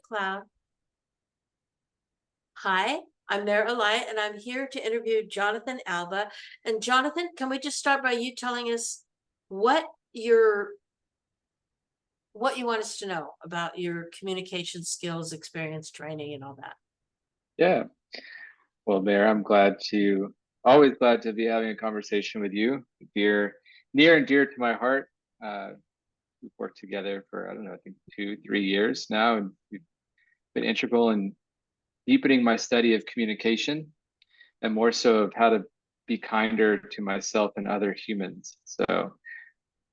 Cloud. Hi, I'm Mara Alliant, and I'm here to interview Jonathan Alba. And Jonathan, can we just start by you telling us what your what you want us to know about your communication skills, experience, training, and all that? Yeah. Well, Mayor, always glad to be having a conversation with you. You're near and dear to my heart. Uh, we've worked together for, I don't know, I think 2, 3 years now, and you've been integral in deepening my study of communication and more so of how to be kinder to myself and other humans. So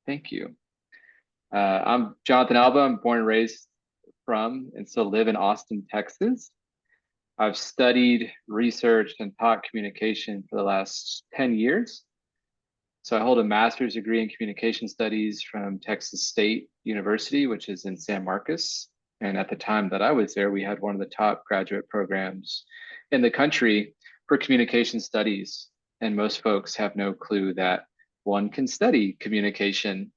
thank you. I'm Jonathan Alba. I'm born and raised from and still live in Austin, Texas. I've studied, researched, and taught communication for the last 10 years. So I hold a master's degree in communication studies from Texas State University, which is in San Marcos. And at the time that I was there, we had one of the top graduate programs in the country for communication studies. And most folks have no clue that one can study communication.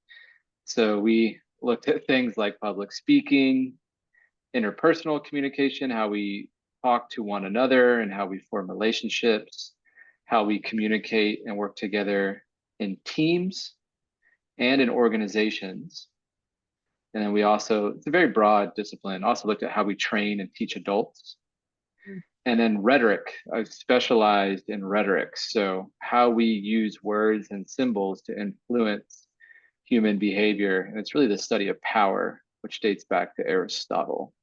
So we looked at things like public speaking, interpersonal communication, how we talk to one another and how we form relationships, how we communicate and work together in teams and in organizations. And then it's a very broad discipline, also looked at how we train and teach adults. And then rhetoric, I've specialized in rhetoric. So how we use words and symbols to influence human behavior. And it's really the study of power, which dates back to Aristotle.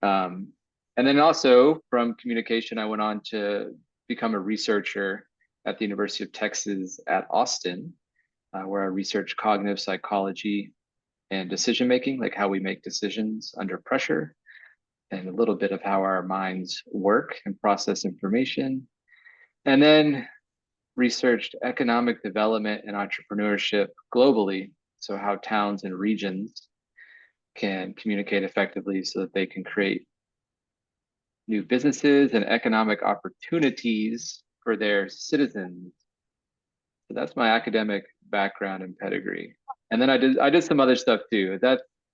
And then also from communication, I went on to become a researcher at the University of Texas at Austin, where I research cognitive psychology and decision making, like how we make decisions under pressure, and a little bit of how our minds work and process information. And then researched economic development and entrepreneurship globally. So how towns and regions can communicate effectively so that they can create new businesses and economic opportunities for their citizens. So that's my academic background and pedigree. And then I did some other stuff too.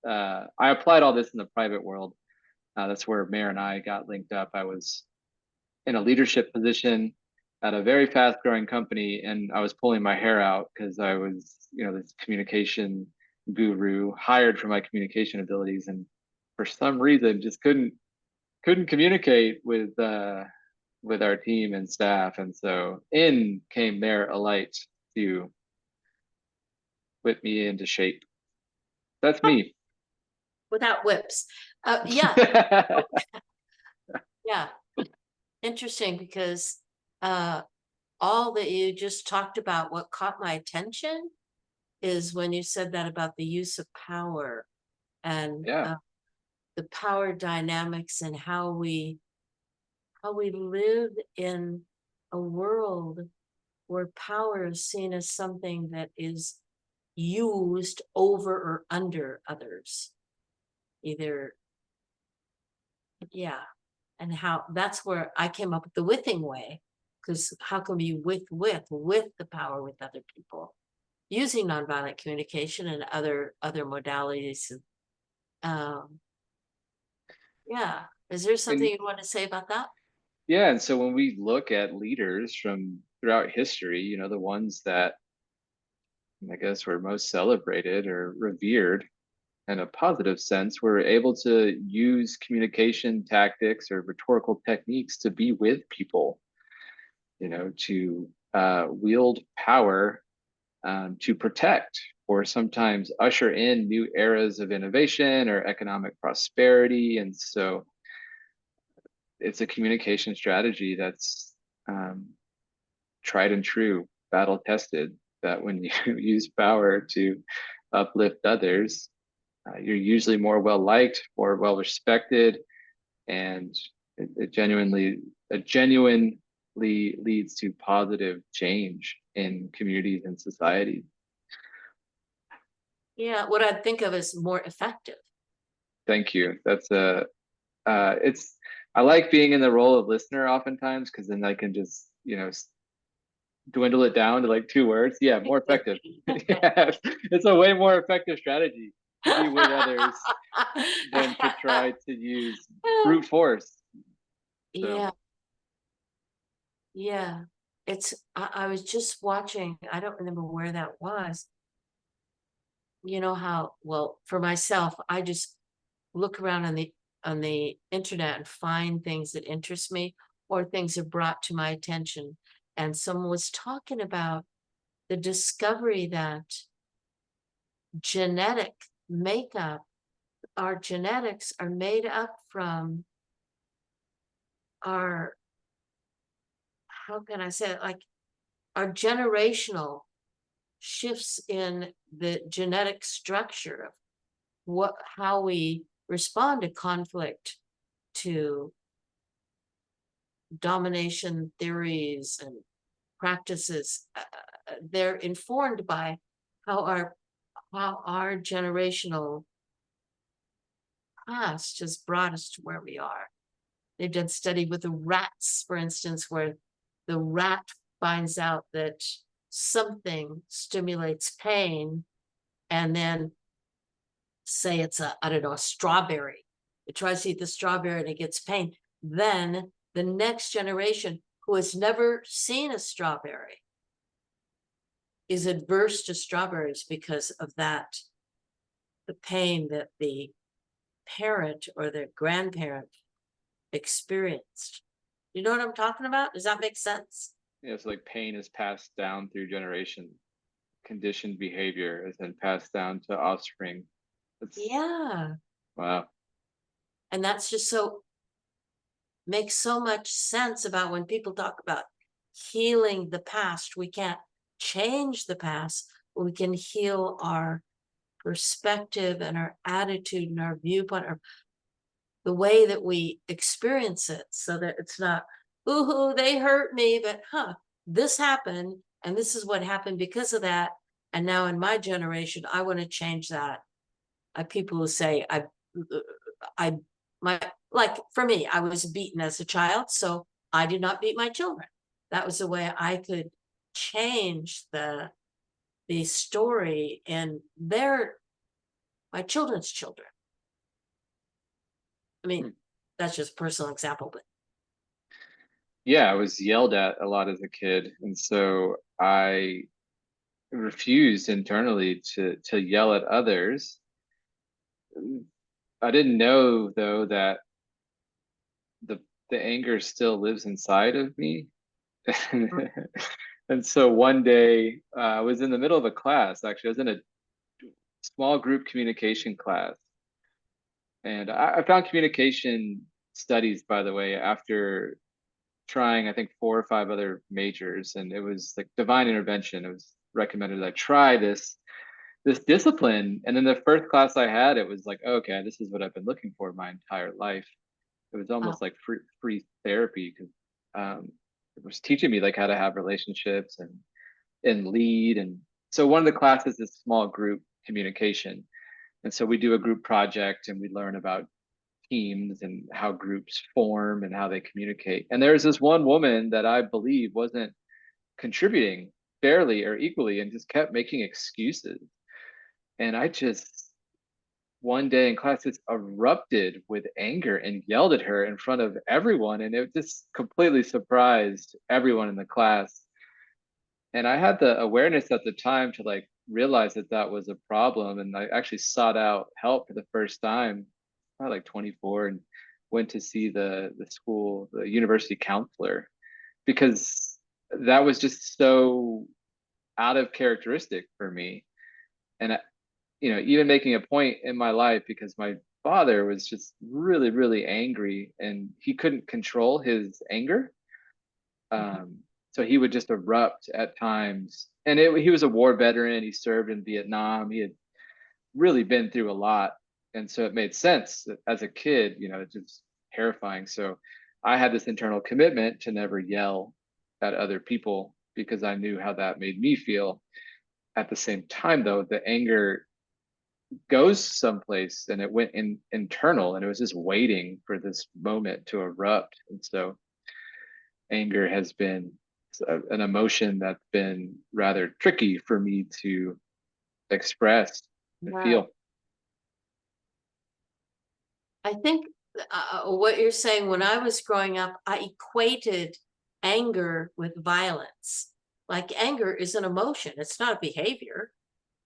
I applied all this in the private world. That's where Mayor and I got linked up. I was in a leadership position at a very fast growing company, and I was pulling my hair out because I was, this communication guru hired for my communication abilities, and for some reason just couldn't communicate with our team and staff, and so in came Mayor Alight to whip me into shape. That's me. Without whips. Yeah, yeah. Interesting because all that you just talked about, what caught my attention is when you said that about the use of power and Yeah. the power dynamics and how we live in a world where power is seen as something that is used over or under others. Either, yeah. And how that's where I came up with the withing way, because how can we with the power with other people using nonviolent communication and other modalities? Um, yeah. Is there something And you want to say about that? yeah, and so when we look at leaders from throughout history, the ones that I guess were most celebrated or revered in a positive sense were able to use communication tactics or rhetorical techniques to be with people, to wield power, to protect or sometimes usher in new eras of innovation or economic prosperity. And so it's a communication strategy that's tried and true, battle tested, that when you use power to uplift others, you're usually more well liked, more well respected, and it genuinely leads to positive change in communities and society. Yeah, what I think of as more effective. Thank you. It's I like being in the role of listener oftentimes because then I can just dwindle it down to like 2 words. Yeah, more effective. Yeah, it's a way more effective strategy. to be with others than to try to use brute force. So Yeah, yeah. I was just watching, I don't remember where that was. You know how, well, for myself, I just look around on the internet and find things that interest me or things are brought to my attention. And someone was talking about the discovery that genetic makeup, our genetics are made up from our, how can I say it? Like our generational shifts in the genetic structure of how we respond to conflict, to domination theories and practices. They're informed by how our generational past has brought us to where we are. They've done study with the rats, for instance, where the rat finds out that something stimulates pain, and then say it's a, I don't know, a strawberry. It tries to eat the strawberry and it gets pain. Then the next generation who has never seen a strawberry is adverse to strawberries because of that, the pain that the parent or the grandparent experienced. You know what I'm talking about? Does that make sense? yeah, it's like pain is passed down through generations. Conditioned behavior is then passed down to offspring. It's Yeah. wow. And that's just so, makes so much sense about when people talk about healing the past. We can't change the past, but we can heal our perspective and our attitude and our viewpoint, or the way that we experience it, so that it's not, ooh, they hurt me, but this happened, and this is what happened because of that. And now in my generation, I want to change that. People who say, I, my, like for me, I was beaten as a child, so I did not beat my children. That was the way I could change the story in my children's children. I mean, Hmm. that's just a personal example, but Yeah, I was yelled at a lot as a kid, and so I refused internally to yell at others. I didn't know though that the the anger still lives inside of me. And so one day, I was in the middle of a class. Actually, I was in a small group communication class, and I found communication studies, by the way, after trying I think 4 or 5 other majors, and it was like divine intervention. It was recommended that I try this discipline, and then the first class I had, it was like, okay, this is what I've been looking for my entire life. It was oh, almost like free therapy because it was teaching me like how to have relationships and lead. And so one of the classes is small group communication, and so we do a group project and we learn about teams and how groups form and how they communicate. And there's this one woman that I believe wasn't contributing fairly or equally and just kept making excuses. And I just one day in class just erupted with anger and yelled at her in front of everyone. And it just completely surprised everyone in the class. And I had the awareness at the time to like realize that that was a problem. And I actually sought out help for the first time, probably like 24, and went to see the university counselor, because that was just so out of characteristic for me. And even making a point in my life, because my father was just really, really angry and he couldn't control his anger. mhm, Um, so he would just erupt at times. And he was a war veteran. He served in Vietnam. He had really been through a lot. And so it made sense that as a kid, it's just terrifying. So I had this internal commitment to never yell at other people because I knew how that made me feel. At the same time, though, the anger goes someplace and it went internal, and it was just waiting for this moment to erupt. And so anger has been an emotion that's been rather tricky for me to express and yeah. feel. I think what you're saying, when I was growing up, I equated anger with violence. Like anger is an emotion, it's not a behavior,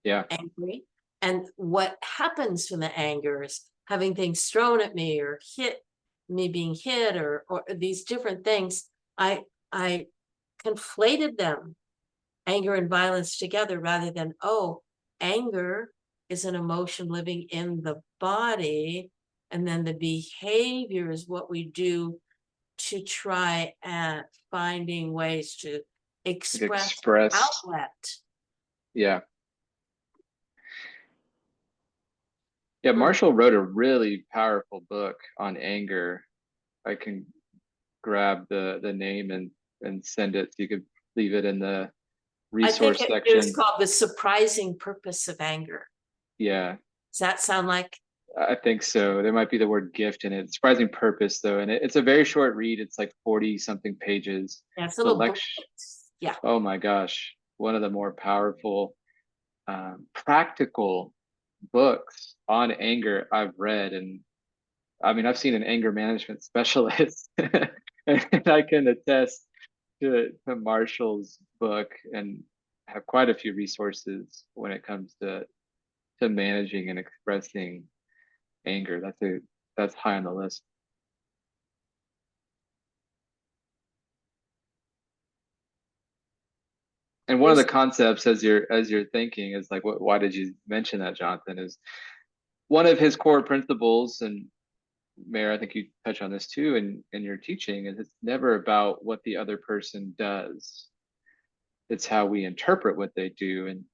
Yeah, angry. And what happens from the anger is having things thrown at me or me being hit or these different things. I conflated them, anger and violence together, rather than, oh, anger is an emotion living in the body, and then the behavior is what we do to try at finding ways to like express express. outlet. Yeah, yeah. Hmm. Marshall wrote a really powerful book on anger. I can grab the name and send it so you could leave it in the I think resource it was section. called The Surprising Purpose of Anger. Yeah, Does that sound like? I think so. There might be the word gift in it. Surprising purpose though, and it's a very short read. It's like 40 something pages. Yeah, it's a But little lecture, booklet. Yeah. oh my gosh, one of the more powerful, practical books on anger I've read. And I mean, I've seen an anger management specialist, and I can attest to Marshall's book and have quite a few resources when it comes to managing and expressing anger. That's high on the list. And one of the There's concepts as you're thinking is like, why did you mention that, Jonathan? Is one of his core principles, and Mayor, I think you touch on this too in your teaching, is it's never about what the other person does. It's how we interpret what they do. And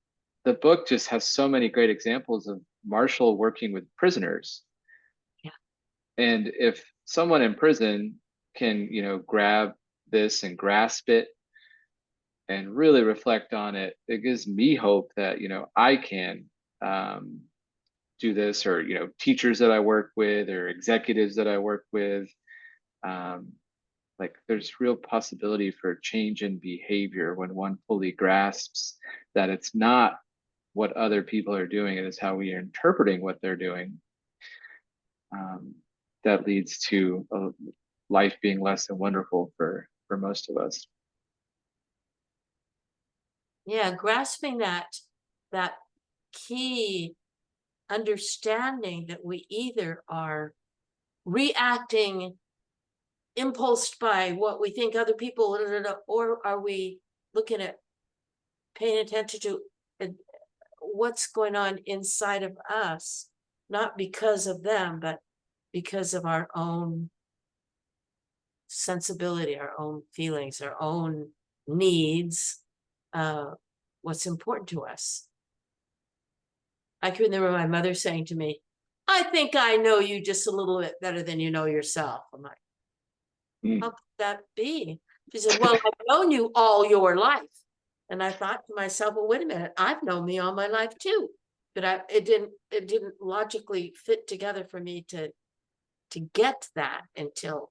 the book just has so many great examples of Marshall working with prisoners. yeah. And if someone in prison can, grab this and grasp it and really reflect on it, it gives me hope that, I can um, do this, or, teachers that I work with or executives that I work with. Um, like there's real possibility for change in behavior when one fully grasps that it's not what other people are doing, it is how we are interpreting what they're doing. um, that leads to life being less than wonderful for most of us. Yeah, grasping that key understanding that we either are reacting impulsed by what we think other people, or are we looking at paying attention to uh, what's going on inside of us, not because of them, but because of our own sensibility, our own feelings, our own needs, uh, what's important to us. I can remember my mother saying to me, I think I know you just a little bit better than you know yourself. I'm like, how Mm. could that be? She said, well, I've known you all your life. And I thought to myself, well, wait a minute, I've known me all my life too. But it didn't logically fit together for me to get that until,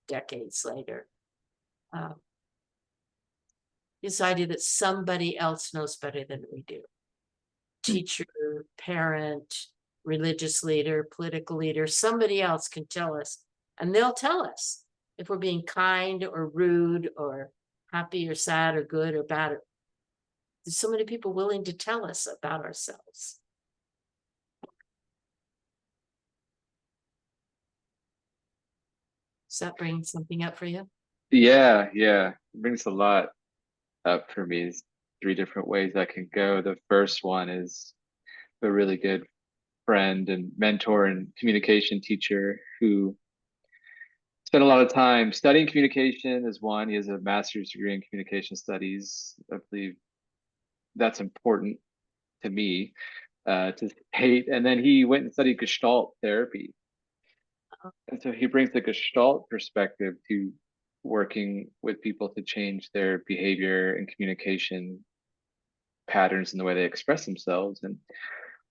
decades later. Um, this idea that somebody else knows better than we do. Teacher, parent, religious leader, political leader, somebody else can tell us, and they'll tell us if we're being kind or rude or happy or sad or good or bad. There's so many people willing to tell us about ourselves. Does that bring something up for you? Yeah, yeah, it brings a lot up for me. Is three different ways I can go. The first one is a really good friend and mentor and communication teacher who spent a lot of time studying communication. Is one. He has a master's degree in communication studies. I believe that's important to me, to state. And then he went and studied Gestalt therapy. And so he brings the Gestalt perspective to working with people to change their behavior and communication patterns and the way they express themselves. And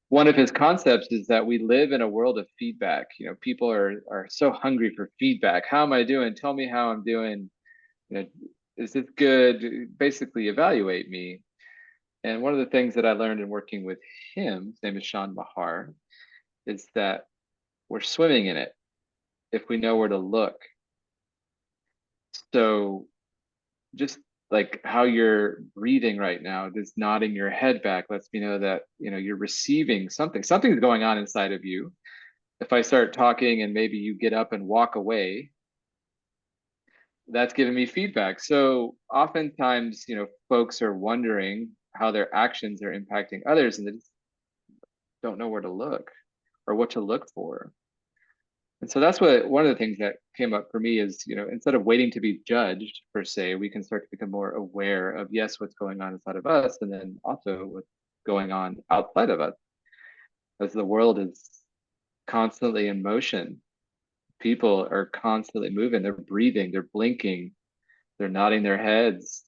one of his concepts is that we live in a world of feedback. People are so hungry for feedback. How am I doing? Tell me how I'm doing. You know, is this good? Basically, evaluate me. And one of the things that I learned in working with him, his name is Sean Mahar, is that we're swimming in it if we know where to look. So just like how you're breathing right now, just nodding your head back lets me know that, you're receiving something. Something's going on inside of you. If I start talking and maybe you get up and walk away, that's giving me feedback. So oftentimes, folks are wondering how their actions are impacting others and they just don't know where to look or what to look for. And so that's what one of the things that came up for me is, instead of waiting to be judged per se, we can start to become more aware of, yes, what's going on inside of us, and then also what's going on outside of us. As the world is constantly in motion, people are constantly moving, they're breathing, they're blinking, they're nodding their heads.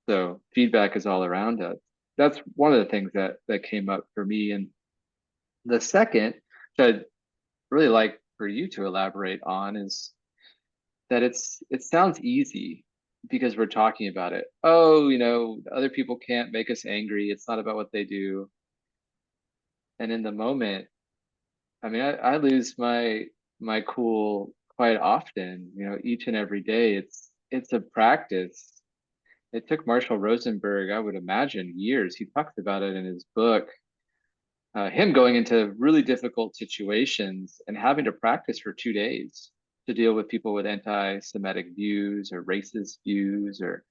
So feedback is all around us. That's one of the things that came up for me. And the second, which I'd really like for you to elaborate on, is that it sounds easy because we're talking about it. Oh, other people can't make us angry. It's not about what they do. And in the moment, I mean, I lose my cool quite often, each and every day. It's a practice. It took Marshall Rosenberg, I would imagine, years. He talks about it in his book, him going into really difficult situations and having to practice for 2 days to deal with people with anti-Semitic views or racist views or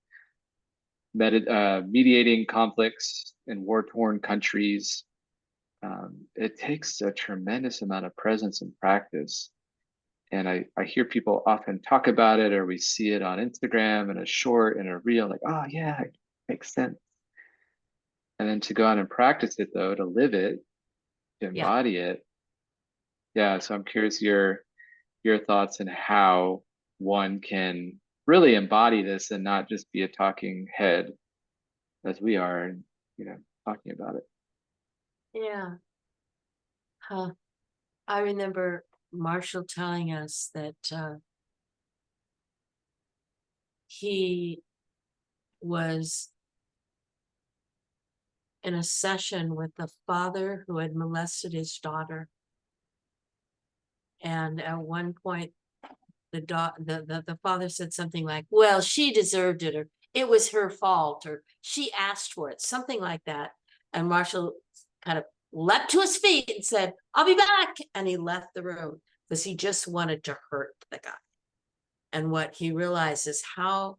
mediating conflicts in war-torn countries. It takes a tremendous amount of presence and practice. And I hear people often talk about it, or we see it on Instagram in a short and a reel, like, oh yeah, it makes sense. And then to go out and practice it though, to live it, to Yeah. embody it. Yeah. So I'm curious your thoughts on how one can really embody this and not just be a talking head as we are, talking about it. Yeah. Huh. I remember Marshall telling us that he was in a session with the father who had molested his daughter. And at one point, the father said something like, well, she deserved it, or it was her fault, or she asked for it, something like that. And Marshall kind of leapt to his feet and said, I'll be back. And he left the room because he just wanted to hurt the guy. And what he realized is how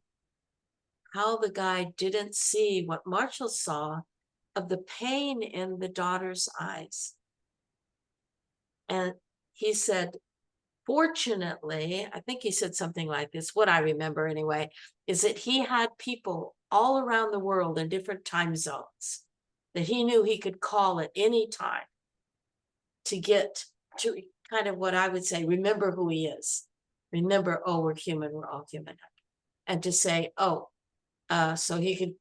the guy didn't see what Marshall saw of the pain in the daughter's eyes. And he said, fortunately, I think he said something like this, what I remember anyway, is that he had people all around the world in different time zones that he knew he could call at any time to get to kind of what I would say, remember who he is. Remember, oh, we're human, we're all human. And to say, oh, so he could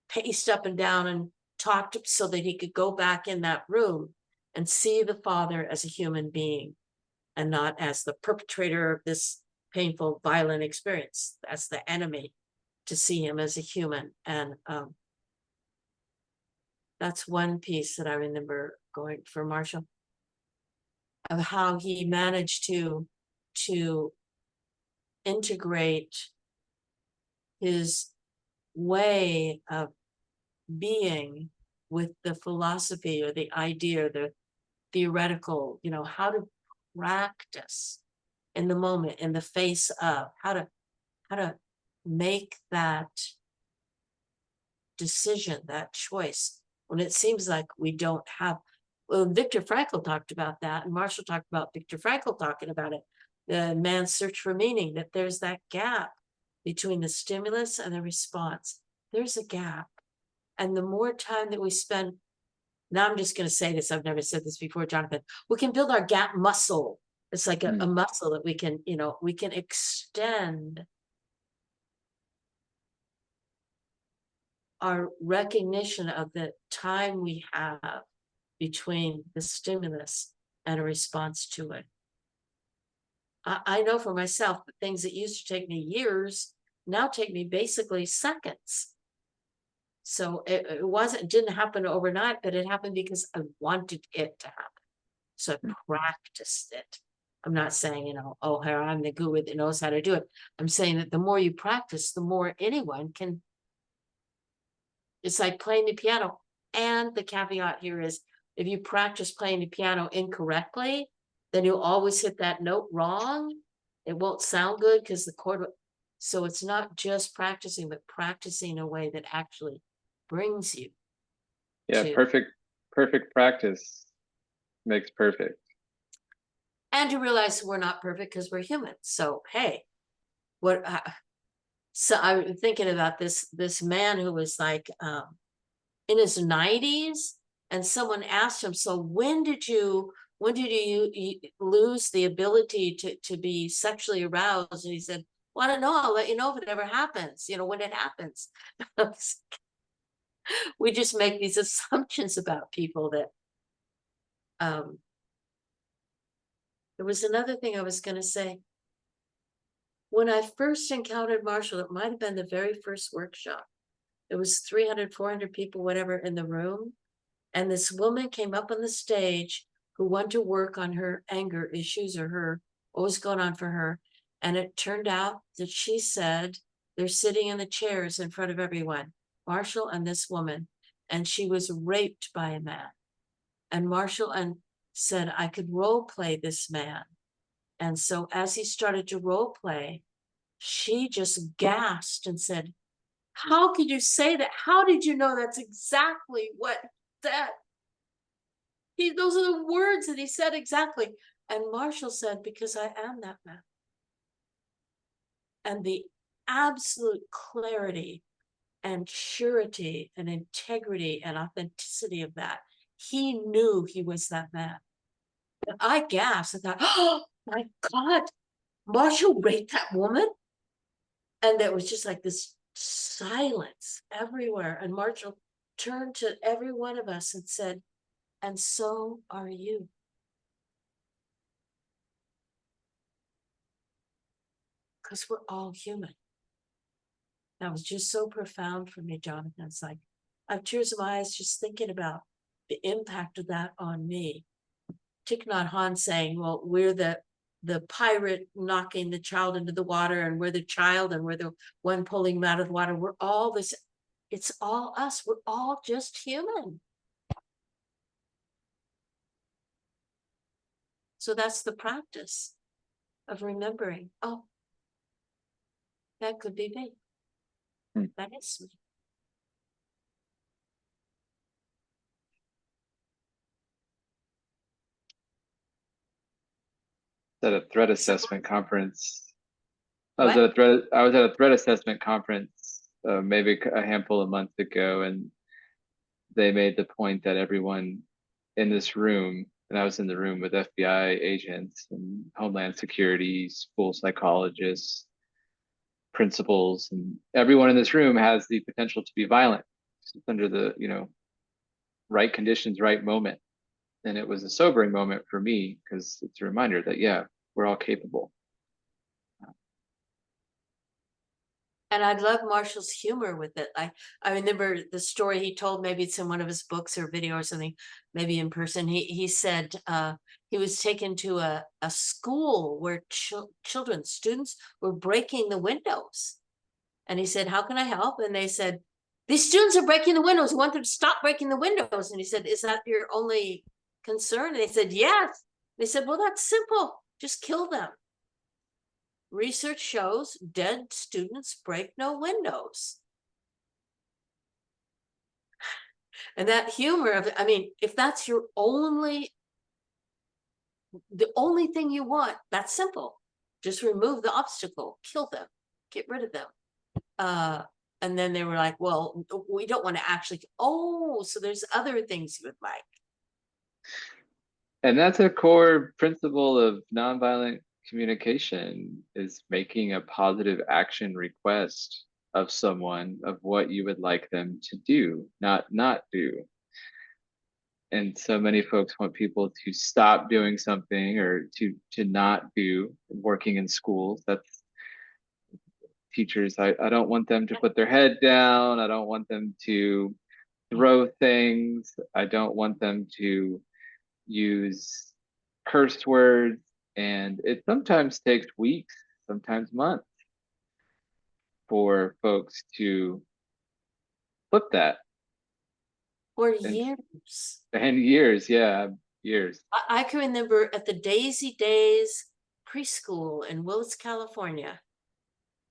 pace up and down and talk so that he could go back in that room and see the father as a human being and not as the perpetrator of this painful, violent experience, as the enemy, to see him as a human. And that's one piece that I remember going for Marshall, of how he managed to integrate his way of being with the philosophy or the idea, the theoretical, how to practice in the moment, in the face of how to make that decision, that choice, when it seems like we don't have. Well, Viktor Frankl talked about that, and Marshall talked about Viktor Frankl talking about it, the man's search for meaning, that there's that gap between the stimulus and the response. There's a gap. And the more time that we spend, now I'm just going to say this, I've never said this before, Jonathan, we can build our gap muscle. It's like a muscle that we can extend our recognition of the time we have between the stimulus and a response to it. I know for myself, the things that used to take me years now take me basically seconds. So it didn't happen overnight, but it happened because I wanted it to happen. So I practiced it. I'm not saying, oh, here I'm the guru that knows how to do it. I'm saying that the more you practice, the more anyone can. It's like playing the piano. And the caveat here is if you practice playing the piano incorrectly, then you'll always hit that note wrong. It won't sound good because the chord. So it's not just practicing, but practicing in a way that actually brings you Yeah, to. perfect practice makes perfect. And to realize we're not perfect because we're human. So, hey, what? So I'm thinking about this man who was like in his 90s, and someone asked him, so when did you lose the ability to be sexually aroused? And he said, well, I don't know, I'll let you know if it ever happens, when it happens. We just make these assumptions about people that there was another thing I was going to say. When I first encountered Marshall, it might have been the very first workshop. There was 300, 400 people, whatever, in the room. And this woman came up on the stage who wanted to work on her anger issues or what was going on for her. And it turned out that she said, they're sitting in the chairs in front of everyone, Marshall and this woman, and she was raped by a man. And Marshall said, I could role play this man. And so as he started to role play, she just gasped and said, how could you say that? How did you know that's exactly what that? Those are the words that he said exactly. And Marshall said, because I am that man. And the absolute clarity and surety and integrity and authenticity of that, he knew he was that man. And I gasped and thought, oh my God, Marshall raped that woman? And there was just like this silence everywhere. And Marshall turned to every one of us and said, and so are you. Because we're all human. That was just so profound for me, Jonathan. It's like I have tears in my eyes just thinking about the impact of that on me. Thich Nhat Hanh saying, well, we're the pirate knocking the child into the water, and we're the child, and we're the one pulling him out of the water. We're all this. It's all us. We're all just human. So that's the practice of remembering, oh, that could be me. That is me. At a threat assessment conference. I What? was at a threat assessment conference maybe a handful of months ago, and they made the point that everyone in this room, and I was in the room with FBI agents and Homeland Security, school psychologists, principals, and everyone in this room has the potential to be violent under the right conditions, right moment. And it was a sobering moment for me because it's a reminder that yeah, we're all capable. And I love Marshall's humor with it. I remember the story he told, maybe it's in one of his books or video or something, maybe in person. He said he was taken to a school where children, students were breaking the windows. And he said, how can I help? And they said, these students are breaking the windows. We want them to stop breaking the windows. And he said, is that your only concern? And they said, yes. They said, well, that's simple. Just kill them. Research shows dead students break no windows. And that humor of it, I mean, if that's the only thing you want, that's simple. Just remove the obstacle, kill them, get rid of them. And then they were like, well, we don't want to actually, so there's other things you would like. And that's a core principle of nonviolent communication, is making a positive action request of someone of what you would like them to do, not do. And so many folks want people to stop doing something or to not do. Working in schools, that's teachers. I don't want them to put their head down. I don't want them to throw things. I don't want them to use curse words, and it sometimes takes weeks, sometimes months for folks to flip that. or and years. and years, yeah, years. I can remember at the Daisy Days preschool in Willis, California.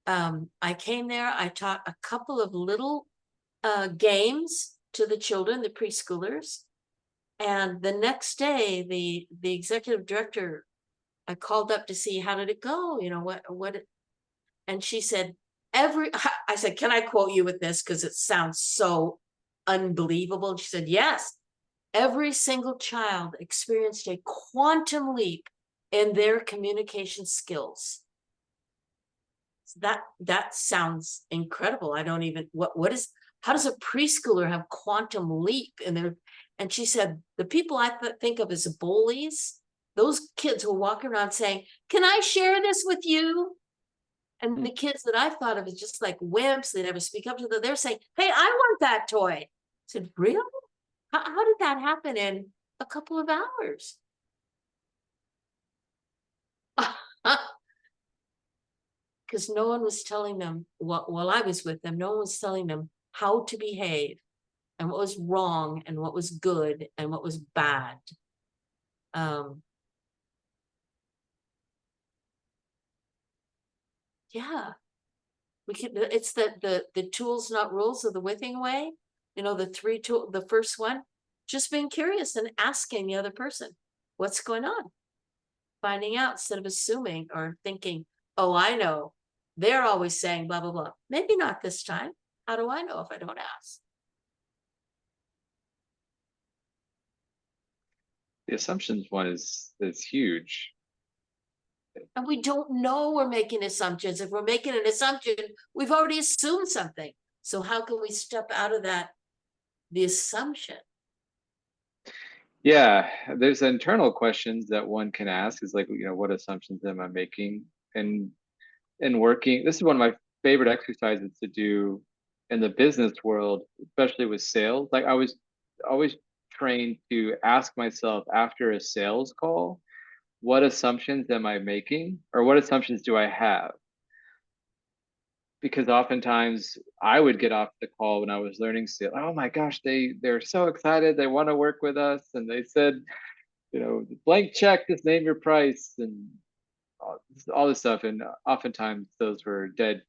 I came there, I taught a couple of little games to the children, the preschoolers. And the next day, the executive director, I called up to see how did it go, and she said, I said, can I quote you with this? Because it sounds so unbelievable. And she said, yes, every single child experienced a quantum leap in their communication skills. That sounds incredible. I don't even what is how does a preschooler have quantum leap in their, and she said the people I think of as bullies, those kids who walk around saying, can I share this with you? And Hmm. the kids that I thought of as just like wimps, they never speak up to them, they're saying, hey, I want that toy. I said, really? How did that happen in a couple of hours? Because no one was telling them, while I was with them, no one was telling them how to behave and what was wrong and what was good and what was bad. Um, yeah, we can. It's the tools, not rules, of the whipping way. The three tool. The first one, just being curious and asking the other person, what's going on, finding out instead of assuming or thinking, oh, I know. They're always saying blah blah blah. Maybe not this time. How do I know if I don't ask? The assumptions one is huge. And we don't know we're making assumptions. If we're making an assumption, we've already assumed something. So how can we step out of that, the assumption? Yeah, there's internal questions that one can ask is like, what assumptions am I making? And working, this is one of my favorite exercises to do in the business world, especially with sales. Like I was always trained to ask myself after a sales call, what assumptions am I making, or what assumptions do I have? Because oftentimes I would get off the call when I was learning sales. Oh my gosh, they're so excited, they want to work with us, and they said, blank check, just name your price, and all this stuff. And oftentimes those were dead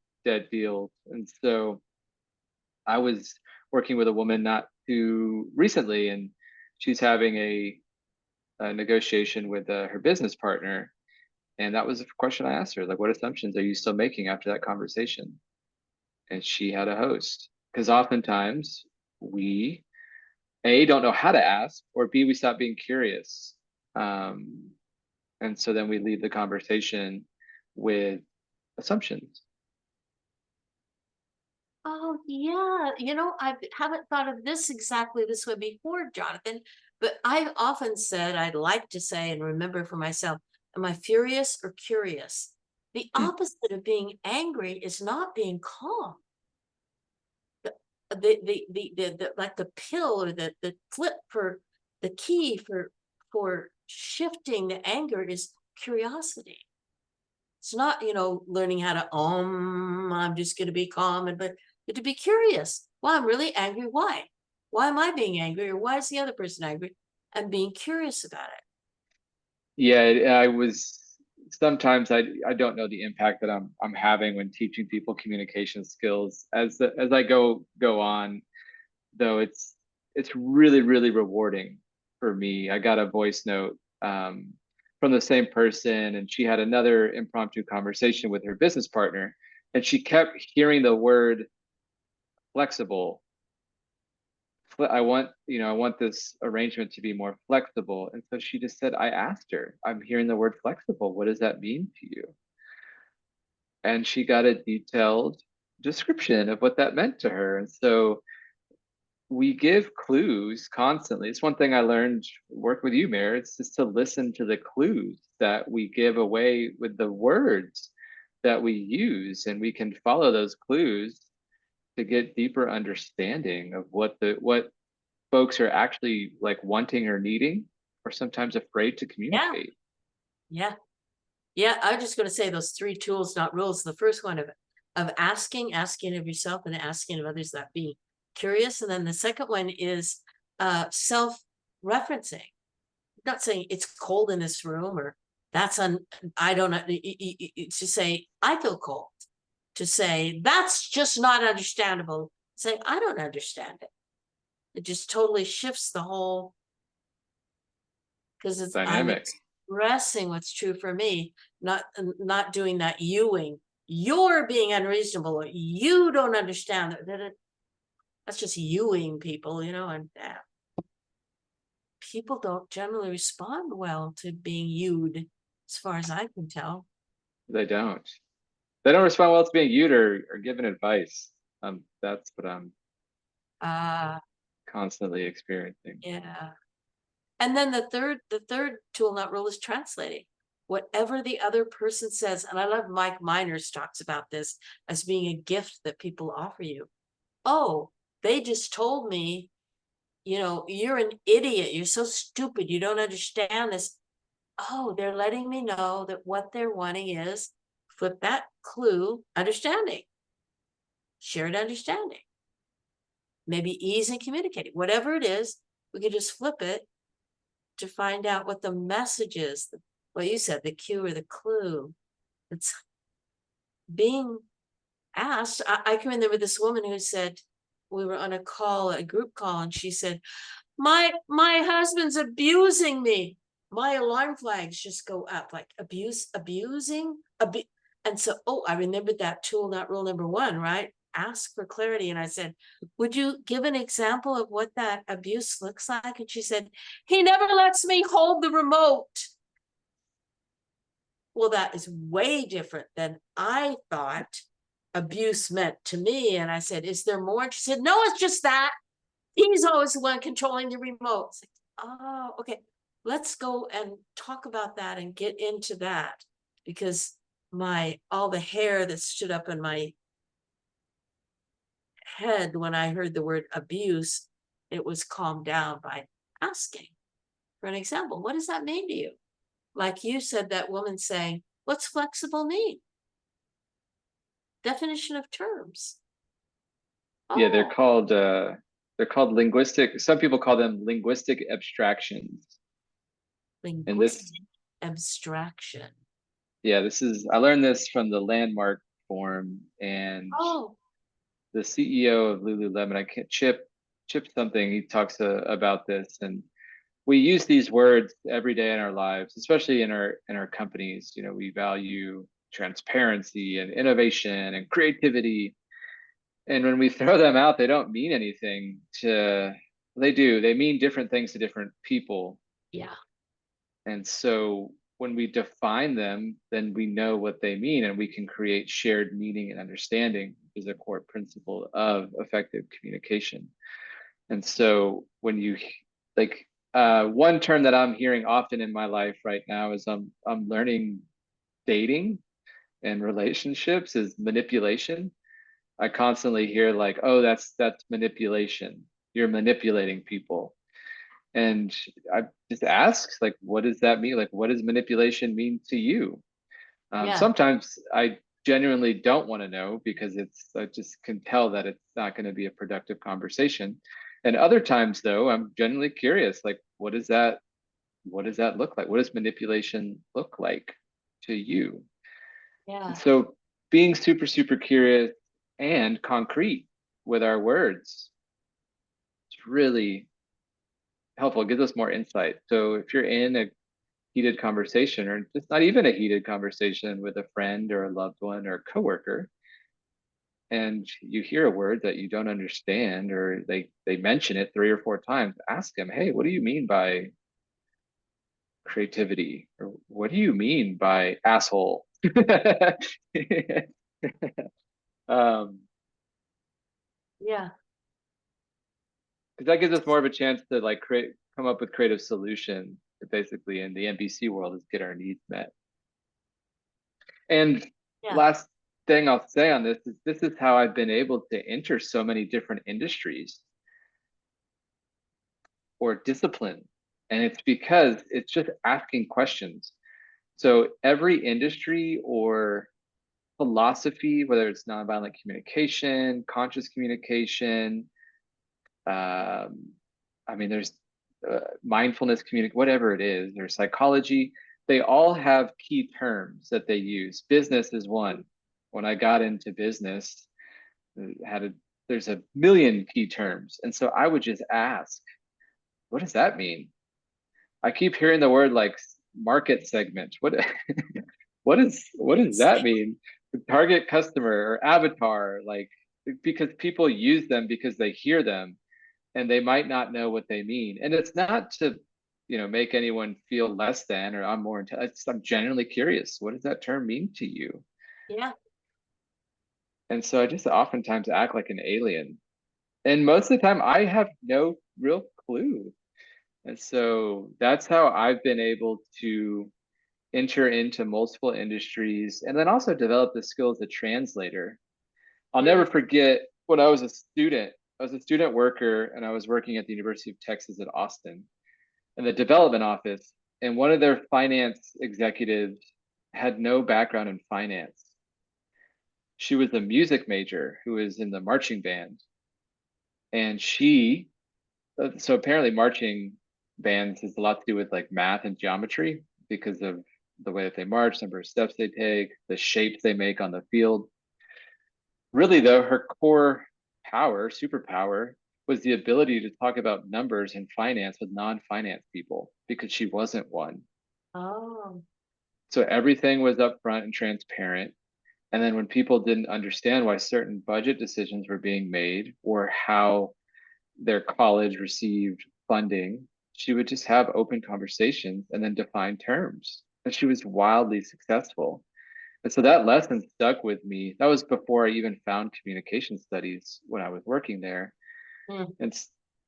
deals. And so I was working with a woman not too recently, and she's having a negotiation with her business partner. And that was a question I asked her, like, what assumptions are you still making after that conversation? And she had a host. Because oftentimes we, A, don't know how to ask, or B, we stop being curious. Um, and so then we leave the conversation with assumptions. Oh yeah, I haven't thought of this exactly this way before, Jonathan. But I've often said, I'd like to say and remember for myself, am I furious or curious? The Hmm. opposite of being angry is not being calm. The like the pill or the flip for the key for shifting the anger is curiosity. It's not, learning how to I'm just going to be calm, but to be curious. Well, I'm really angry. Why? Why am I being angry, or why is the other person angry? And being curious about it. Yeah, I was sometimes I don't know the impact that I'm having when teaching people communication skills as I go on, though it's really, really rewarding for me. I got a voice note from the same person, and she had another impromptu conversation with her business partner, and she kept hearing the word flexible. I want this arrangement to be more flexible. And so she just said, I asked her, I'm hearing the word flexible. What does that mean to you? And she got a detailed description of what that meant to her. And so we give clues constantly. It's one thing I learned work with you, Mayor. It's just to listen to the clues that we give away with the words that we use, and we can follow those clues to get deeper understanding of what folks are actually like wanting or needing or sometimes afraid to Yeah. communicate. Yeah. Yeah. I'm just going to say those three tools, not rules. The first one of asking of yourself and asking of others, that be curious. And then the second one is self-referencing. Not saying it's cold in this room or that's I don't know. To say, I feel cold. To say, that's just not understandable. Say, I don't understand it. It just totally shifts the whole, because I'm Dynamic. expressing what's true for me, not doing that youing. You're being unreasonable, or you don't understand that. That's just youing people, and people don't generally respond well to being youed, as far as I can tell. They don't. They don't respond well to being used or given advice. That's what I'm Uh constantly experiencing. yeah. And then the third tool, not rule, is translating. Whatever the other person says, and I love Mike Miners talks about this as being a gift that people offer you. Oh, they just told me, you're an idiot. You're so stupid. You don't understand this. Oh, they're letting me know that what they're wanting is flip that clue, understanding, shared understanding, maybe ease in communicating, whatever it is, we could just flip it to find out what the message is. What you said, the cue or the clue. It's being asked. I can remember this woman who said, we were on a group call, and she said, my husband's abusing me. My alarm flags just go up, like abusing. And so, I remembered that tool, not rule number one, right? Ask for clarity. And I said, would you give an example of what that abuse looks like? And she said, he never lets me hold the remote. Well, that is way different than I thought abuse meant to me. And I said, is there more? And she said, no, it's just that. He's always the one controlling the remote. Like, oh, okay. Let's go and talk about that and get into that, because all the hair that stood up in my head when I heard the word abuse, it was calmed down by asking for an example. What does that mean to you? Like you said, that woman saying, what's flexible mean? Definition of terms. Yeah, Oh, they're called linguistic. Some people call them linguistic abstractions. And this, linguistic abstraction. yeah, I learned this from the Landmark Forum, and Oh, the CEO of Lululemon, I can't Chip something. He talks about this, and we use these words every day in our lives, especially in our companies. We value transparency and innovation and creativity, and when we throw them out, they don't mean anything to. They do. They mean different things to different people, yeah. and so when we define them, then we know what they mean, and we can create shared meaning and understanding, which is a core principle of effective communication. And so when you like one term that I'm hearing often in my life right now is I'm learning dating and relationships is manipulation. I constantly hear like, oh, that's manipulation. You're manipulating people. And I just ask, like, what does that mean? Like, what does manipulation mean to you? Yeah. Sometimes I genuinely don't want to know because I just can tell that it's not going to be a productive conversation. And other times though, I'm genuinely curious, like, what does that look like? What does manipulation look like to you? And Yeah. so being super, super curious and concrete with our words, it's really helpful. It gives us more insight. So if you're in a heated conversation, or just not even a heated conversation with a friend or a loved one or a coworker, and you hear a word that you don't understand, or they mention it 3 or 4 times, ask them, hey, what do you mean by creativity? Or what do you mean by asshole? um, Yeah. because that gives us more of a chance to like come up with creative solutions. Basically, in the NBC world, is get our needs met. And Yeah. last thing I'll say on this is how I've been able to enter so many different industries or disciplines. And it's because it's just asking questions. So every industry or philosophy, whether it's nonviolent communication, conscious communication, um, I mean, there's mindfulness communication, whatever it is, there's psychology, they all have key terms that they use. Business is one. When I got into business, had a there's a million key terms. And so I would just ask, what does that mean? I keep hearing the word like market segment. What does that mean? Target customer or avatar, like because people use them because they hear them and they might not know what they mean. And it's not to, make anyone feel less than or I'm more I'm genuinely curious. What does that term mean to you? Yeah. And so I just oftentimes act like an alien. And most of the time I have no real clue. And so that's how I've been able to enter into multiple industries and then also develop the skill as a translator. I'll never Mm. forget when I was a student. I was a student worker and I was working at the University of Texas at Austin in the development office. And one of their finance executives had no background in finance. She was a music major who was in the marching band. And so apparently marching bands has a lot to do with like math and geometry because of the way that they march, number of steps they take, the shapes they make on the field. Really, though, her core superpower, was the ability to talk about numbers and finance with non-finance people because she wasn't one. Oh. So everything was upfront and transparent. And then when people didn't understand why certain budget decisions were being made or how their college received funding, she would just have open conversations and then define terms. And she was wildly successful. And so that lesson stuck with me. That was before I even found communication studies when I was working there. Mm. And,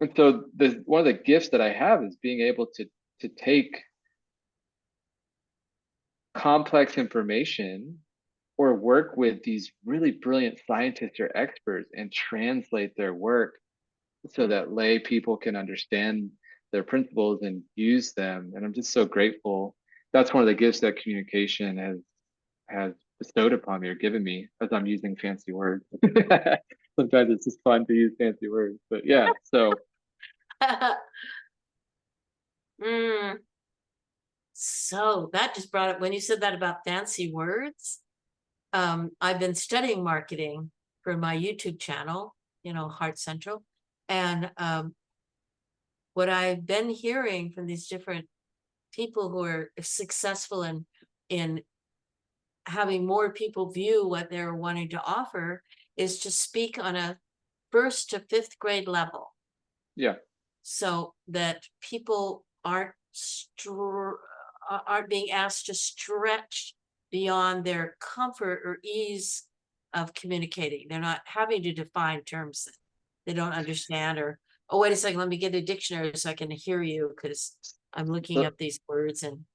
and so one of the gifts that I have is being able to take complex information or work with these really brilliant scientists or experts and translate their work so that lay people can understand their principles and use them. And I'm just so grateful. That's one of the gifts that communication has bestowed upon me or given me as I'm using fancy words. Sometimes it's just fun to use fancy words, but yeah. So Mm. So that just brought up when you said that about fancy words. I've been studying marketing for my YouTube channel, Heart Central. And what I've been hearing from these different people who are successful in having more people view what they're wanting to offer is to speak on a first to fifth grade level yeah, so that people aren't being asked to stretch beyond their comfort or ease of communicating. They're not having to define terms that they don't understand, or, oh, wait a second, let me get a dictionary so I can hear you because I'm looking so up these words. And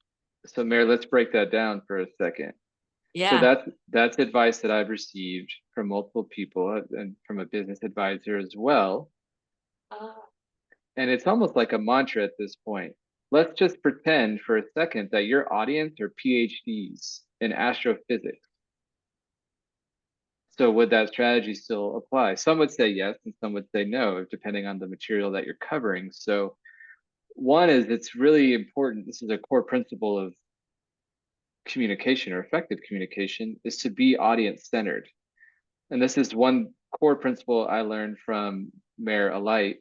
Mary, let's break that down for a second. So yeah. that's advice that I've received from multiple people and from a business advisor as well. uh, And it's almost like a mantra at this point. Let's just pretend for a second that your audience are PhDs in astrophysics. So would that strategy still apply? Some would say yes, and some would say no, depending on the material that you're covering. So one is it's really important. This is a core principle of communication or effective communication is to be audience centered. And this is one core principle I learned from Mayor Alight.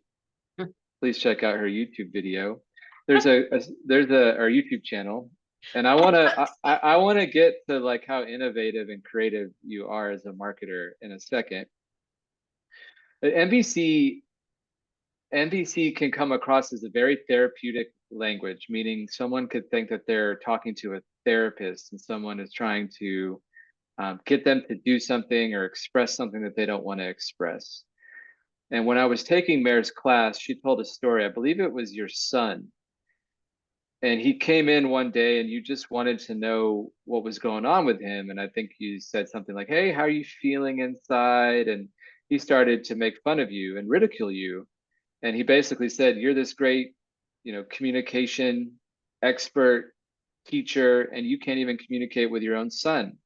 Please check out her YouTube video. There's a our YouTube channel, and I want to get to like how innovative and creative you are as a marketer in a second. But NVC can come across as a very therapeutic language, meaning someone could think that they're talking to a therapist and someone is trying to get them to do something or express something that they don't want to express. And when I was taking Mare's class, she told a story. I believe it was your son. And he came in one day and you just wanted to know what was going on with him. And I think you said something like, "Hey, how are you feeling inside?" And he started to make fun of you and ridicule you. And he basically said, "You're this great communication expert, teacher, and you can't even communicate with your own son.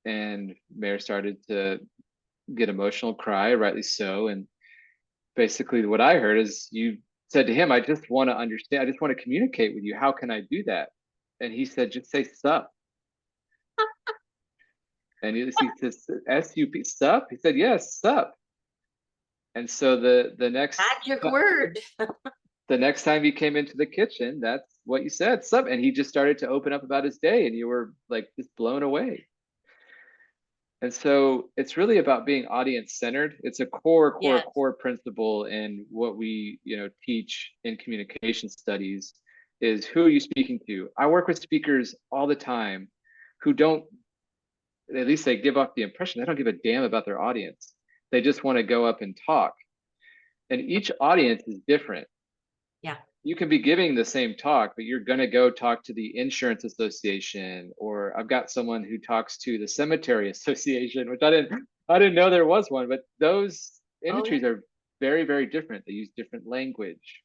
And Mayor started to get emotional, cry, rightly so. And basically what I heard is you said to him, I just want to understand, I just want to communicate with you. How can I do that? And he said, just say sup. And he says, S-U-P, sup? He said, yes, sup. And so the Magic word. time he came into the kitchen, that's what you said, sup. And he just started to open up about his day, and you were like just blown away. And so it's really about being audience centered. It's a Yes. core principle in what we, teach in communication studies is who are you speaking to? I work with speakers all the time who don't, at least they give off the impression they don't give a damn about their audience. They just want to go up and talk. And each audience is different. Yeah. You can be giving the same talk, but you're going to go talk to the insurance association, or I've got someone who talks to the cemetery association, which I didn't know there was one, but those Oh, yeah. industries are very, very different. They use different language.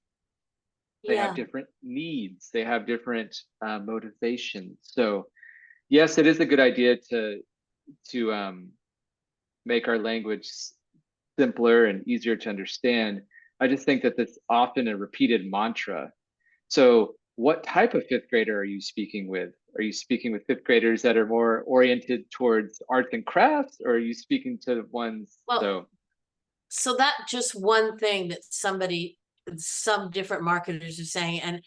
They have Yeah. different needs. They have different motivations. So yes, it is a good idea to make our language simpler and easier to understand. I just think that that's often a repeated mantra. So what type of fifth grader are you speaking with? Are you speaking with fifth graders that are more oriented towards arts and crafts, or are you speaking to ones? Well, so that just one thing that some different marketers are saying, and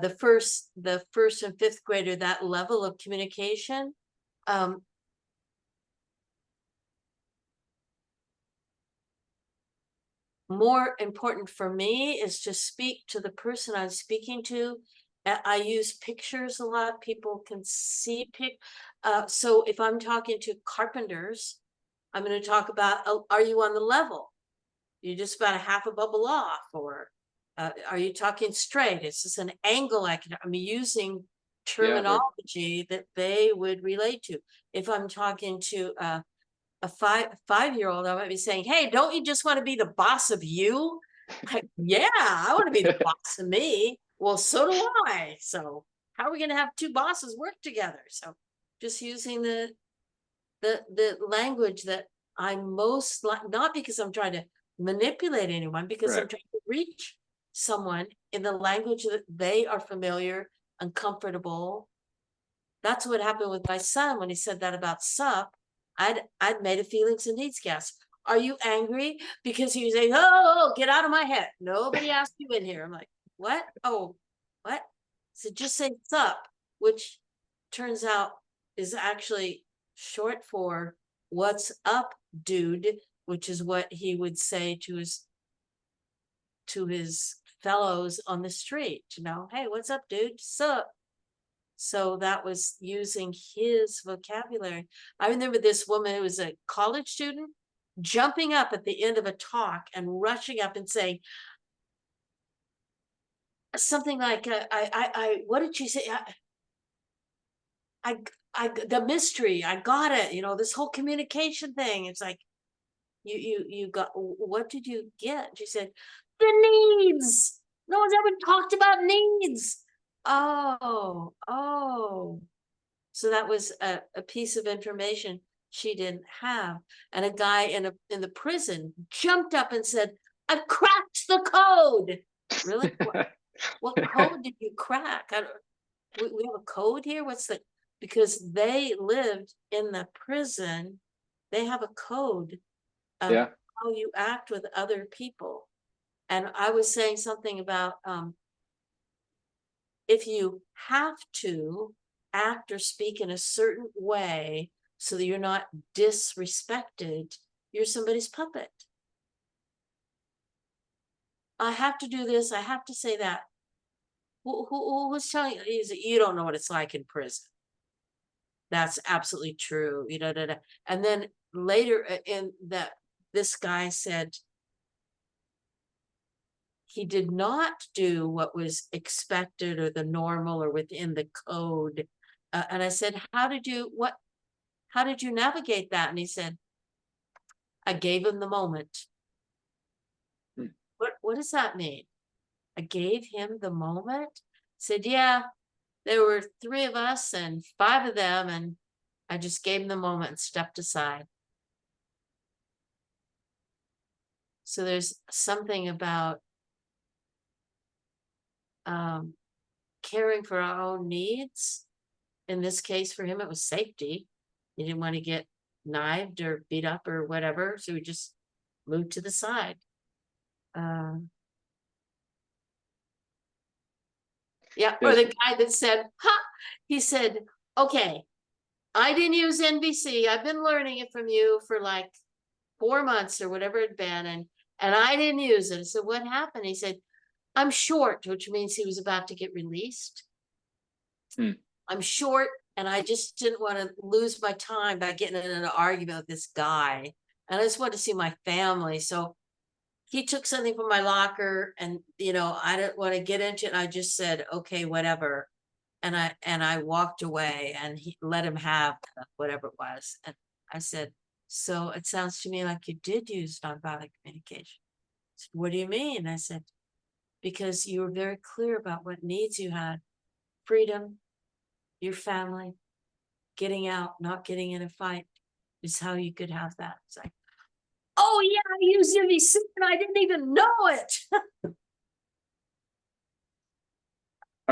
the first and fifth grader, that level of communication, um, more important for me is to speak to the person I'm speaking to. I use pictures a lot. People can see so if I'm talking to carpenters, I'm going to talk about, are you on the level? You're just about a half a bubble off, or are you talking straight? Is this an angle I'm using Yeah, right. terminology that they would relate to. If I'm talking to a five-year-old, I might be saying, "Hey, don't you just want to be the boss of you?" Like, yeah, I want to be the boss of me. Well, so do I. So how are we going to have two bosses work together? So just using the language that I'm most like, not because I'm trying to manipulate anyone, because I'm Correct. trying to reach someone in the language that they are familiar and comfortable. That's what happened with my son when he said that about sup. I'd made a feelings and needs guess. Are you angry? Because he was saying, "Oh, get out of my head. Nobody asked you in here." I'm like, "What? Oh, what?" So just say sup, which turns out is actually short for "what's up, dude," which is what he would say to his fellows on the street. "Hey, what's up, dude? Sup?" So that was using his vocabulary. I remember this woman who was a college student jumping up at the end of a talk and rushing up and saying something like, what did she say? The mystery, I got it. This whole communication thing. It's like, you got, what did you get? She said, the needs. No one's ever talked about needs. Oh. So that was a piece of information she didn't have. And a guy in the prison jumped up and said, "I cracked the code." Really? What code did you crack? We have a code here. Because they lived in the prison, they have a code of Yeah. how you act with other people. And I was saying something about if you have to act or speak in a certain way so that you're not disrespected, you're somebody's puppet. I have to do this, I have to say that. Who was telling you? You don't know what it's like in prison. That's absolutely true. And then later in that, this guy said he did not do what was expected or the normal or within the code. And I said, how did you navigate that? And he said, I gave him the moment. Hmm. What does that mean? I gave him the moment, said, yeah, there were 3 of us and 5 of them, and I just gave him the moment and stepped aside. So there's something about um, caring for our own needs. In this case, for him, it was safety. He didn't want to get knifed or beat up or whatever, so we just moved to the side. Um, yeah, or Yes. the guy that said, "Ha!" He said, "Okay, I didn't use NVC. I've been learning it from you for like 4 months or whatever it'd been, and I didn't use it." I said, "What happened?" He said, "I'm short," which means he was about to get released. Hmm. "I'm short, and I just didn't want to lose my time by getting in an argument with this guy. And I just wanted to see my family. So he took something from my locker, and I didn't want to get into it. And I just said, okay, whatever. And I walked away, and he let him have whatever it was. And I said, so it sounds to me like you did use nonviolent communication. He said, what do you mean? I said, because you were very clear about what needs you had: freedom, your family, getting out, not getting in a fight is how you could have that. It's like, oh yeah, I use NVC and I didn't even know it.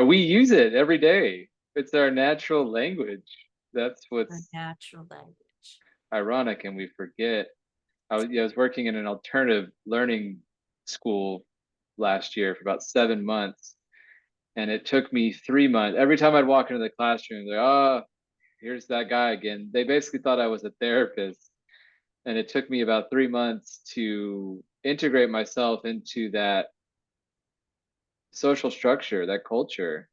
We use it every day. It's our natural language. That's A what's natural language. ironic, and we forget. I was working in an alternative learning school last year for about 7 months, and it took me 3 months. Every time I'd walk into the classroom, they're, oh, here's that guy again. They basically thought I was a therapist, and it took me about 3 months to integrate myself into that social structure, that culture,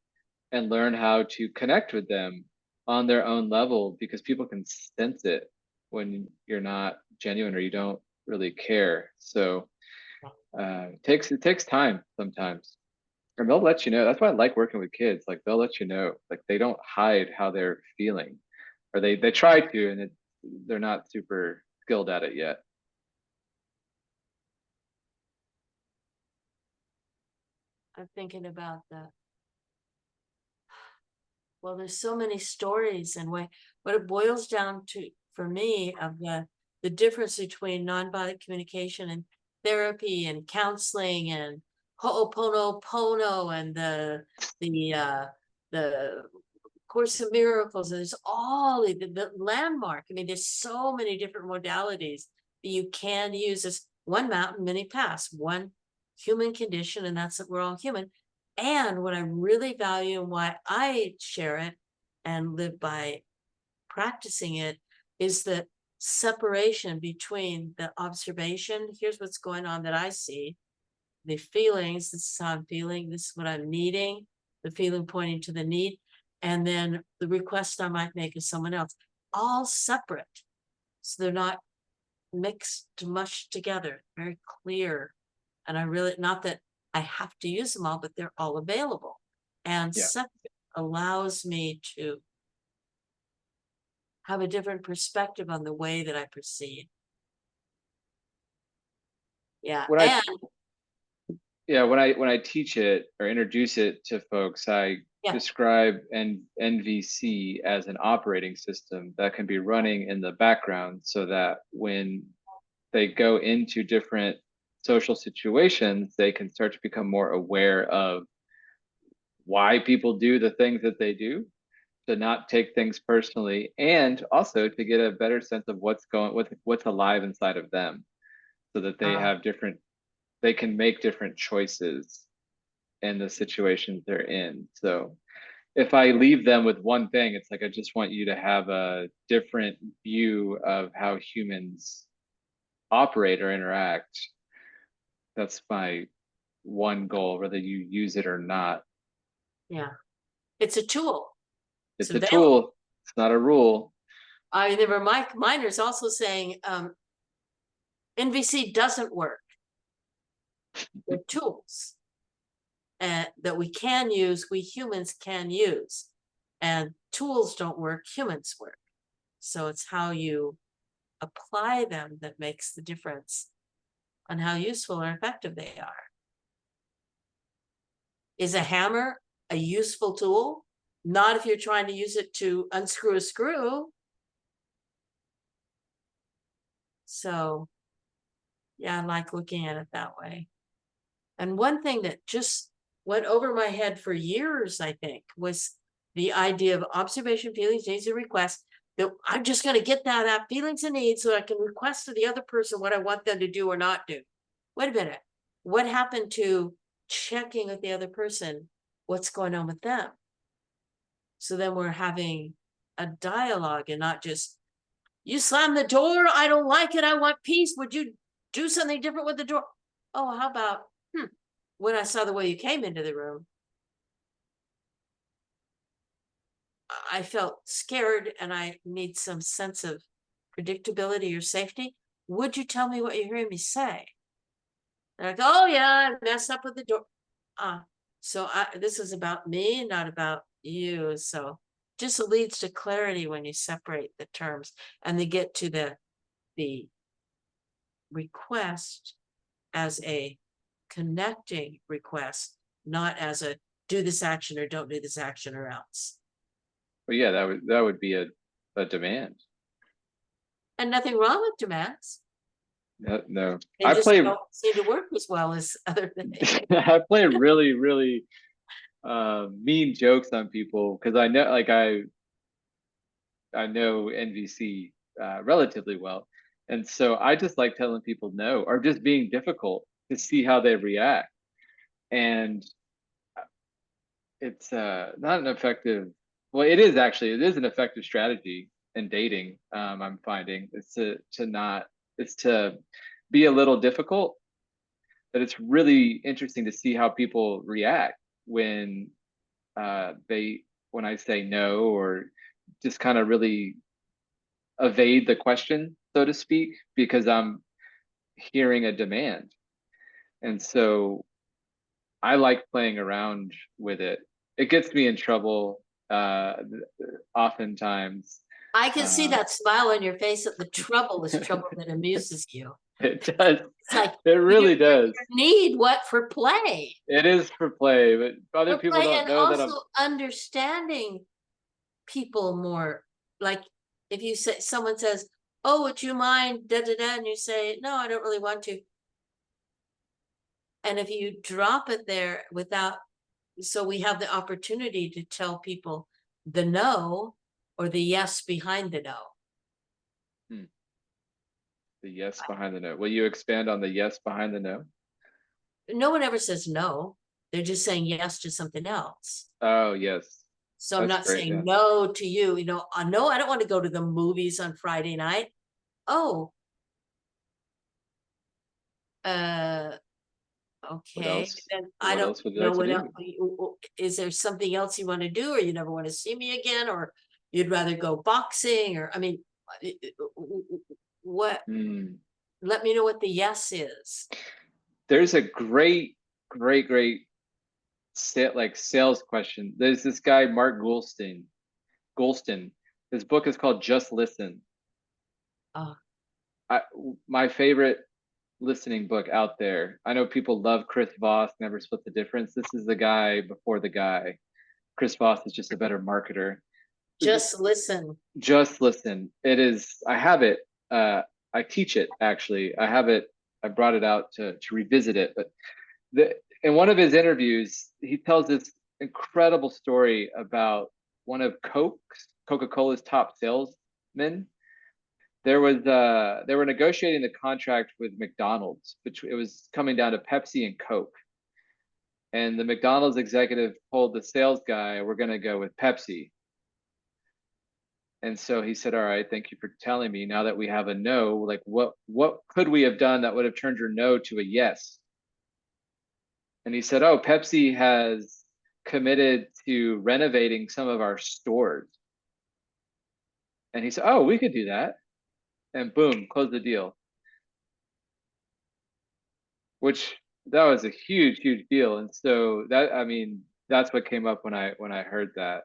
and learn how to connect with them on their own level, because people can sense it when you're not genuine or you don't really care. So it takes time sometimes, and they'll let you know. That's why I like working with kids. Like, they'll let you know, like, they don't hide how they're feeling, or they try to, and they're not super skilled at it yet. I'm thinking about the, well, there's so many stories, and what it boils down to for me of the difference between nonviolent communication and therapy and counseling and ho'oponopono and the Course of Miracles. And there's all the landmark. I mean, there's so many different modalities that you can use as one mountain, many paths, one human condition, and that's that we're all human. And what I really value and why I share it and live by practicing it is the separation between the observation. Here's what's going on that I see, the feelings. This is how I'm feeling. This is what I'm needing. The feeling pointing to the need. And then the request I might make of someone else, all separate. So they're not mixed, mushed together, very clear. And I really, not that I have to use them all, but they're all available. And Yeah. separate allows me to have a different perspective on the way that I perceive. Yeah. When I And Yeah, when I teach it or introduce it to folks, I yeah, describe NVC as an operating system that can be running in the background, so that when they go into different social situations, they can start to become more aware of why people do the things that they do, to not take things personally, and also to get a better sense of what's alive inside of them, so that uh, they can make different choices in the situations they're in. So if I leave them with one thing, it's like, I just want you to have a different view of how humans operate or interact. That's my one goal, whether you use it or not. yeah, it's a tool. It's It's a available. tool, it's not a rule. I there were miners also saying NVC doesn't work. They're tools and that we can use, we humans can use. And tools don't work, humans work. So it's how you apply them that makes the difference on how useful or effective they are. Is a hammer a useful tool? Not if you're trying to use it to unscrew a screw. So, yeah, I like looking at it that way. And one thing that just went over my head for years, I think, was the idea of observation, feelings, needs, and requests. That I'm just going to get that out feelings and needs so I can request to the other person what I want them to do or not do. Wait a minute. What happened to checking with the other person what's going on with them? So then we're having a dialogue and not just, you slammed the door. I don't like it. I want peace. Would you do something different with the door? Oh, how about, when I saw the way you came into the room, I felt scared and I need some sense of predictability or safety. Would you tell me what you're hearing me say? And I go, oh yeah, I messed up with the door. So this is about me, not about you. So just leads to clarity when you separate the terms and they get to the request as a connecting request, not as a do this action or don't do this action or else. Well, yeah, that would be a demand. And nothing wrong with demands. No, They I just play don't seem to work as well as other things. I play really, really mean jokes on people because I know, like I know NVC relatively well, and so I just like telling people no or just being difficult to see how they react, and it's not an effective. Well, it is actually it is an effective strategy in dating. I'm finding it's to not it's to be a little difficult, but it's really interesting to see how people react when they when I say no or just kind of really evade the question, so to speak, because I'm hearing a demand. And so I like playing around with it. It gets me in trouble oftentimes. I can see Uh, that smile on your face that the trouble is trouble that amuses you. it does. It's like It really does. you need what for play. It is for play, but other For people play don't and know that also I'm. understanding people more. Like if you say someone says, oh, would you mind da da da, and you say, no, I don't really want to. And if you drop it there without, so we have the opportunity to tell people the no or the yes behind the no. Hmm, the yes behind the no. Will you expand on the yes behind the no? No one ever says no. They're just saying yes to something else. Oh, yes. So I'm That's not great. saying Yeah. no to you. No, I don't want to go to the movies on Friday night. Oh, uh, What okay. else? Then I What don't else would you know like to what else. do? Is there something else you want to do, or you never want to see me again, or you'd rather go boxing, or I mean, what? Hmm. Let me know what the yes is. There's a great like sales question. There's this guy Mark Goulston. Goulston. His book is called Just Listen. Oh, I, my favorite listening book out there. I know people love Chris Voss, Never Split the Difference. This is the guy before the guy. Chris Voss is just a better marketer. just listen. Just Listen. It is. I have it. I teach it actually. I have it. I brought it out to revisit it. But in one of his interviews, he tells this incredible story about one of Coca-Cola's top salesmen. They were negotiating the contract with McDonald's, which it was coming down to Pepsi and Coke. And the McDonald's executive told the sales guy, "We're going to go with Pepsi." And so he said, "All right, thank you for telling me. Now that we have a no, like what could we have done that would have turned your no to a yes?" And he said, "Oh, Pepsi has committed to renovating some of our stores." And he said, "Oh, we could do that." And boom, close the deal. Which that was a huge deal. And so that I mean, that's what came up when I heard that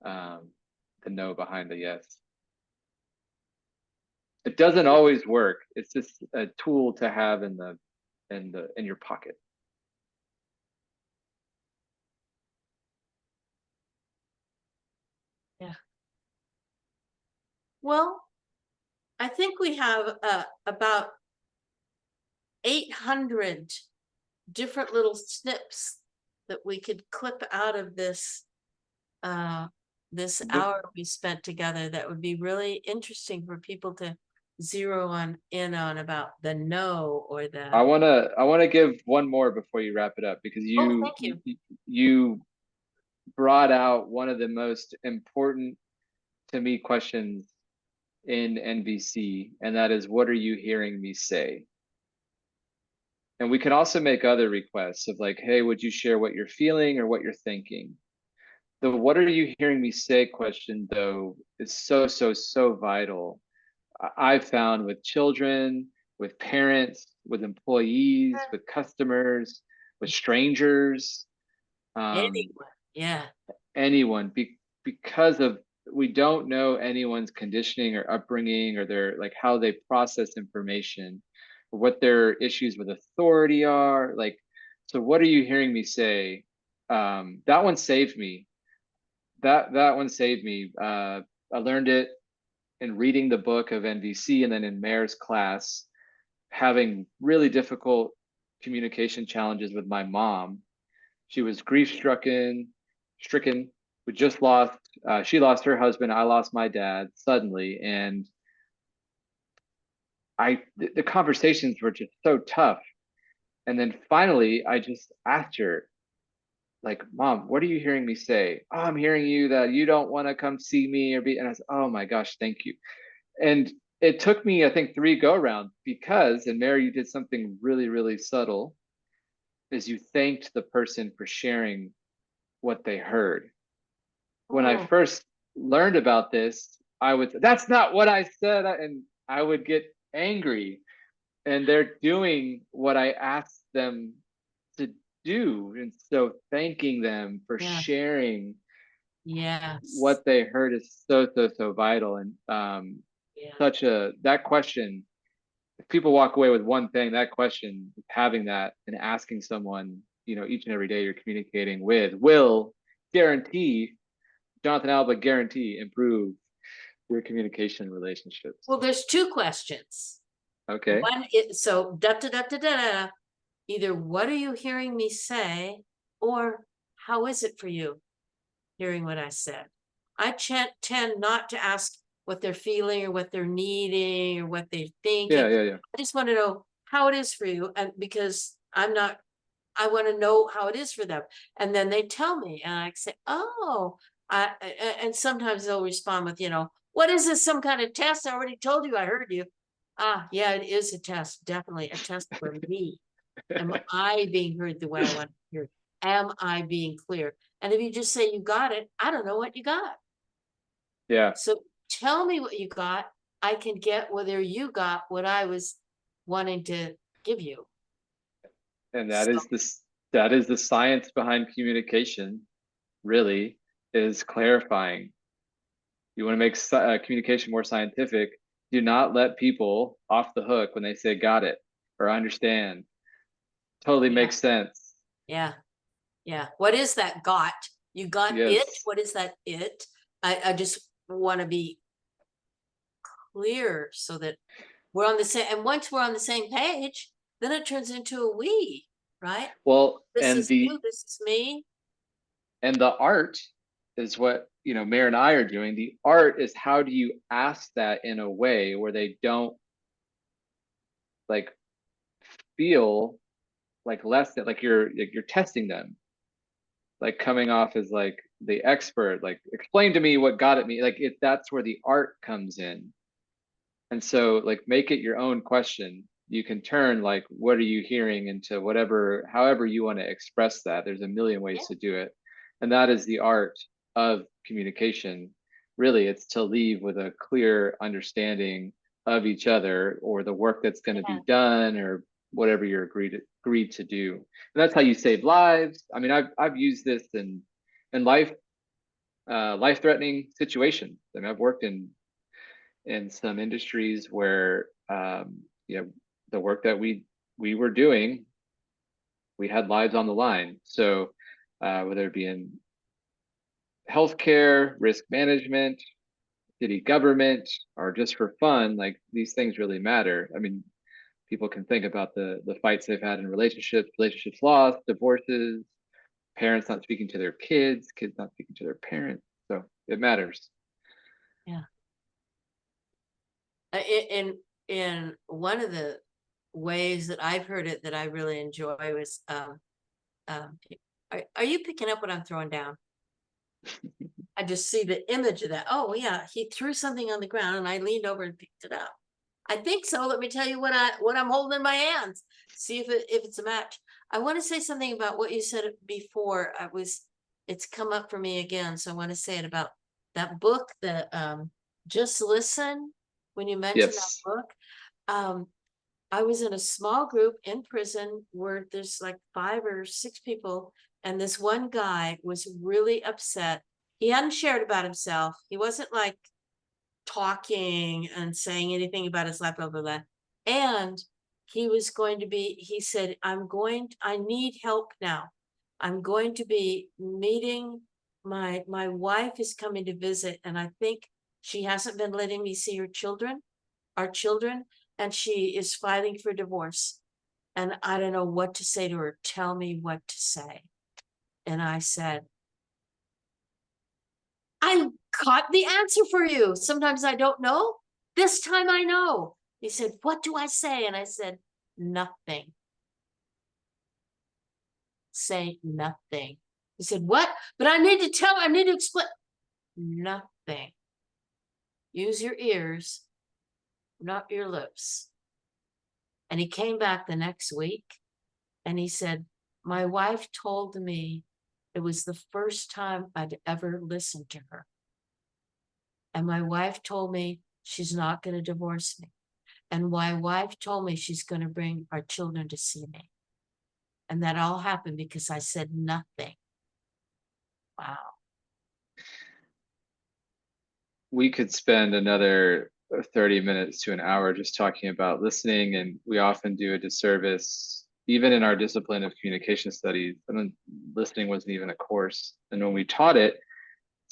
the no behind the yes. It doesn't always work. It's just a tool to have in your pocket. Well, I think we have about 800 different little snips that we could clip out of uh, this The, hour we spent together that would be really interesting for people to zero on in on about the no or the I wanna give one more before you wrap it up, because oh, thank you. you brought out one of the most important to me questions in NVC, and that is, what are you hearing me say? And we can also make other requests of like, hey, would you share what you're feeling or what you're thinking? The what are you hearing me say question, though, is so, so, so vital. I've found with children, with parents, with employees, with customers, with strangers, um, Anyone. Yeah. anyone, because of we don't know anyone's conditioning or upbringing or their like how they process information or what their issues with authority are. Like, so what are you hearing me say? That one saved me. That one saved me. I learned it in reading the book of NVC and then in Mayor's class, having really difficult communication challenges with my mom. She was stricken. We just lost. She lost her husband. I lost my dad suddenly, and the conversations were just so tough. And then finally, I just asked her, like, "Mom, what are you hearing me say?" "Oh, I'm hearing you that you don't want to come see me or be." And I said, "Oh my gosh, thank you." And it took me, I think, 3 go rounds because, and Mary, you did something really, really subtle, is you thanked the person for sharing what they heard. When I Oh, first learned about this, I would, that's not what I said. And I would get angry. And they're doing what I asked them to do. And so thanking them for yeah. sharing Yes. what they heard is so, so, so vital. And Yeah. that question, if people walk away with one thing, that question, having that and asking someone, each and every day you're communicating with, will guarantee, Jonathan Alba guarantee, improve your communication relationships. Well, there's two questions. Okay. One is so da da da da da da. Either what are you hearing me say, or how is it for you hearing what I said? I tend not to ask what they're feeling or what they're needing or what they're thinking. Yeah, yeah, yeah. I just want to know how it is for you, and because I'm not, I want to know how it is for them, and then they tell me, and I say, "Oh," and sometimes they'll respond with, "What is this? Some kind of test? I already told you. I heard you." Ah, yeah, it is a test. Definitely a test for me. Am I being heard the way I want to hear? Am I being clear? And if you just say you got it, I don't know what you got. Yeah. So tell me what you got. I can get whether you got what I was wanting to give you. And So that is the science behind communication, really, is clarifying. You want to make communication more scientific. Do not let people off the hook when they say got it or understand. Totally yeah, makes sense. yeah, yeah. What is that got? You got it? Yes. What is that it? I just want to be clear so that we're on the same, and once we're on the same page, then it turns into a we, right? Well, This is you, this is me. and the art is what, Mayor and I are doing. The art is, how do you ask that in a way where they don't like feel like less than, like you're testing them, like coming off as like the expert, like explain to me what got at me. Like, if that's where the art comes in. And so, like, make it your own question. You can turn, like, what are you hearing, into whatever, however you want to express that. There's a million Yeah, ways to do it. And that is the art of communication. Really, it's to leave with a clear understanding of each other, or the work that's going to be yeah, done, or whatever you're agreed to do. And that's how you save lives. I mean, I've used this in life threatening situations. I mean, I've worked in some industries where the work that we were doing, we had lives on the line. So whether it be in healthcare, risk management, city government or just for fun, like these things really matter. I mean, people can think about the fights they've had in relationships lost, divorces, parents not speaking to their kids, kids not speaking to their parents. So it matters. Yeah. In one of the ways that I've heard it that I really enjoy was, are you picking up what I'm throwing down? I just see the image of that. Oh yeah, he threw something on the ground and I leaned over and picked it up. I think so. Let me tell you what I'm holding in my hands. See if it's a match. I want to say something about what you said before. It's come up for me again. So I want to say it about that book, the Just Listen. When you mentioned that Yes. book, um, I was in a small group in prison where there's like 5 or 6 people, and this one guy was really upset. He hadn't shared about himself. He wasn't like talking and saying anything about his life, blah, blah, blah. And he said, I need help now. I'm going to be meeting my wife is coming to visit, and I think she hasn't been letting me see our children, and she is filing for divorce. And I don't know what to say to her. Tell me what to say. And I said, I caught the answer for you. Sometimes I don't know. This time I know. He said, what do I say? And I said, nothing. Say nothing. He said, what? But I need to explain. Nothing. Use your ears, not your lips. And he came back the next week and he said, my wife told me it was the first time I'd ever listened to her. And my wife told me she's not going to divorce me. And my wife told me she's going to bring our children to see me. And that all happened because I said nothing. Wow. We could spend another 30 minutes to an hour just talking about listening, and we often do a disservice, even in our discipline of communication studies. I mean, listening wasn't even a course. And when we taught it,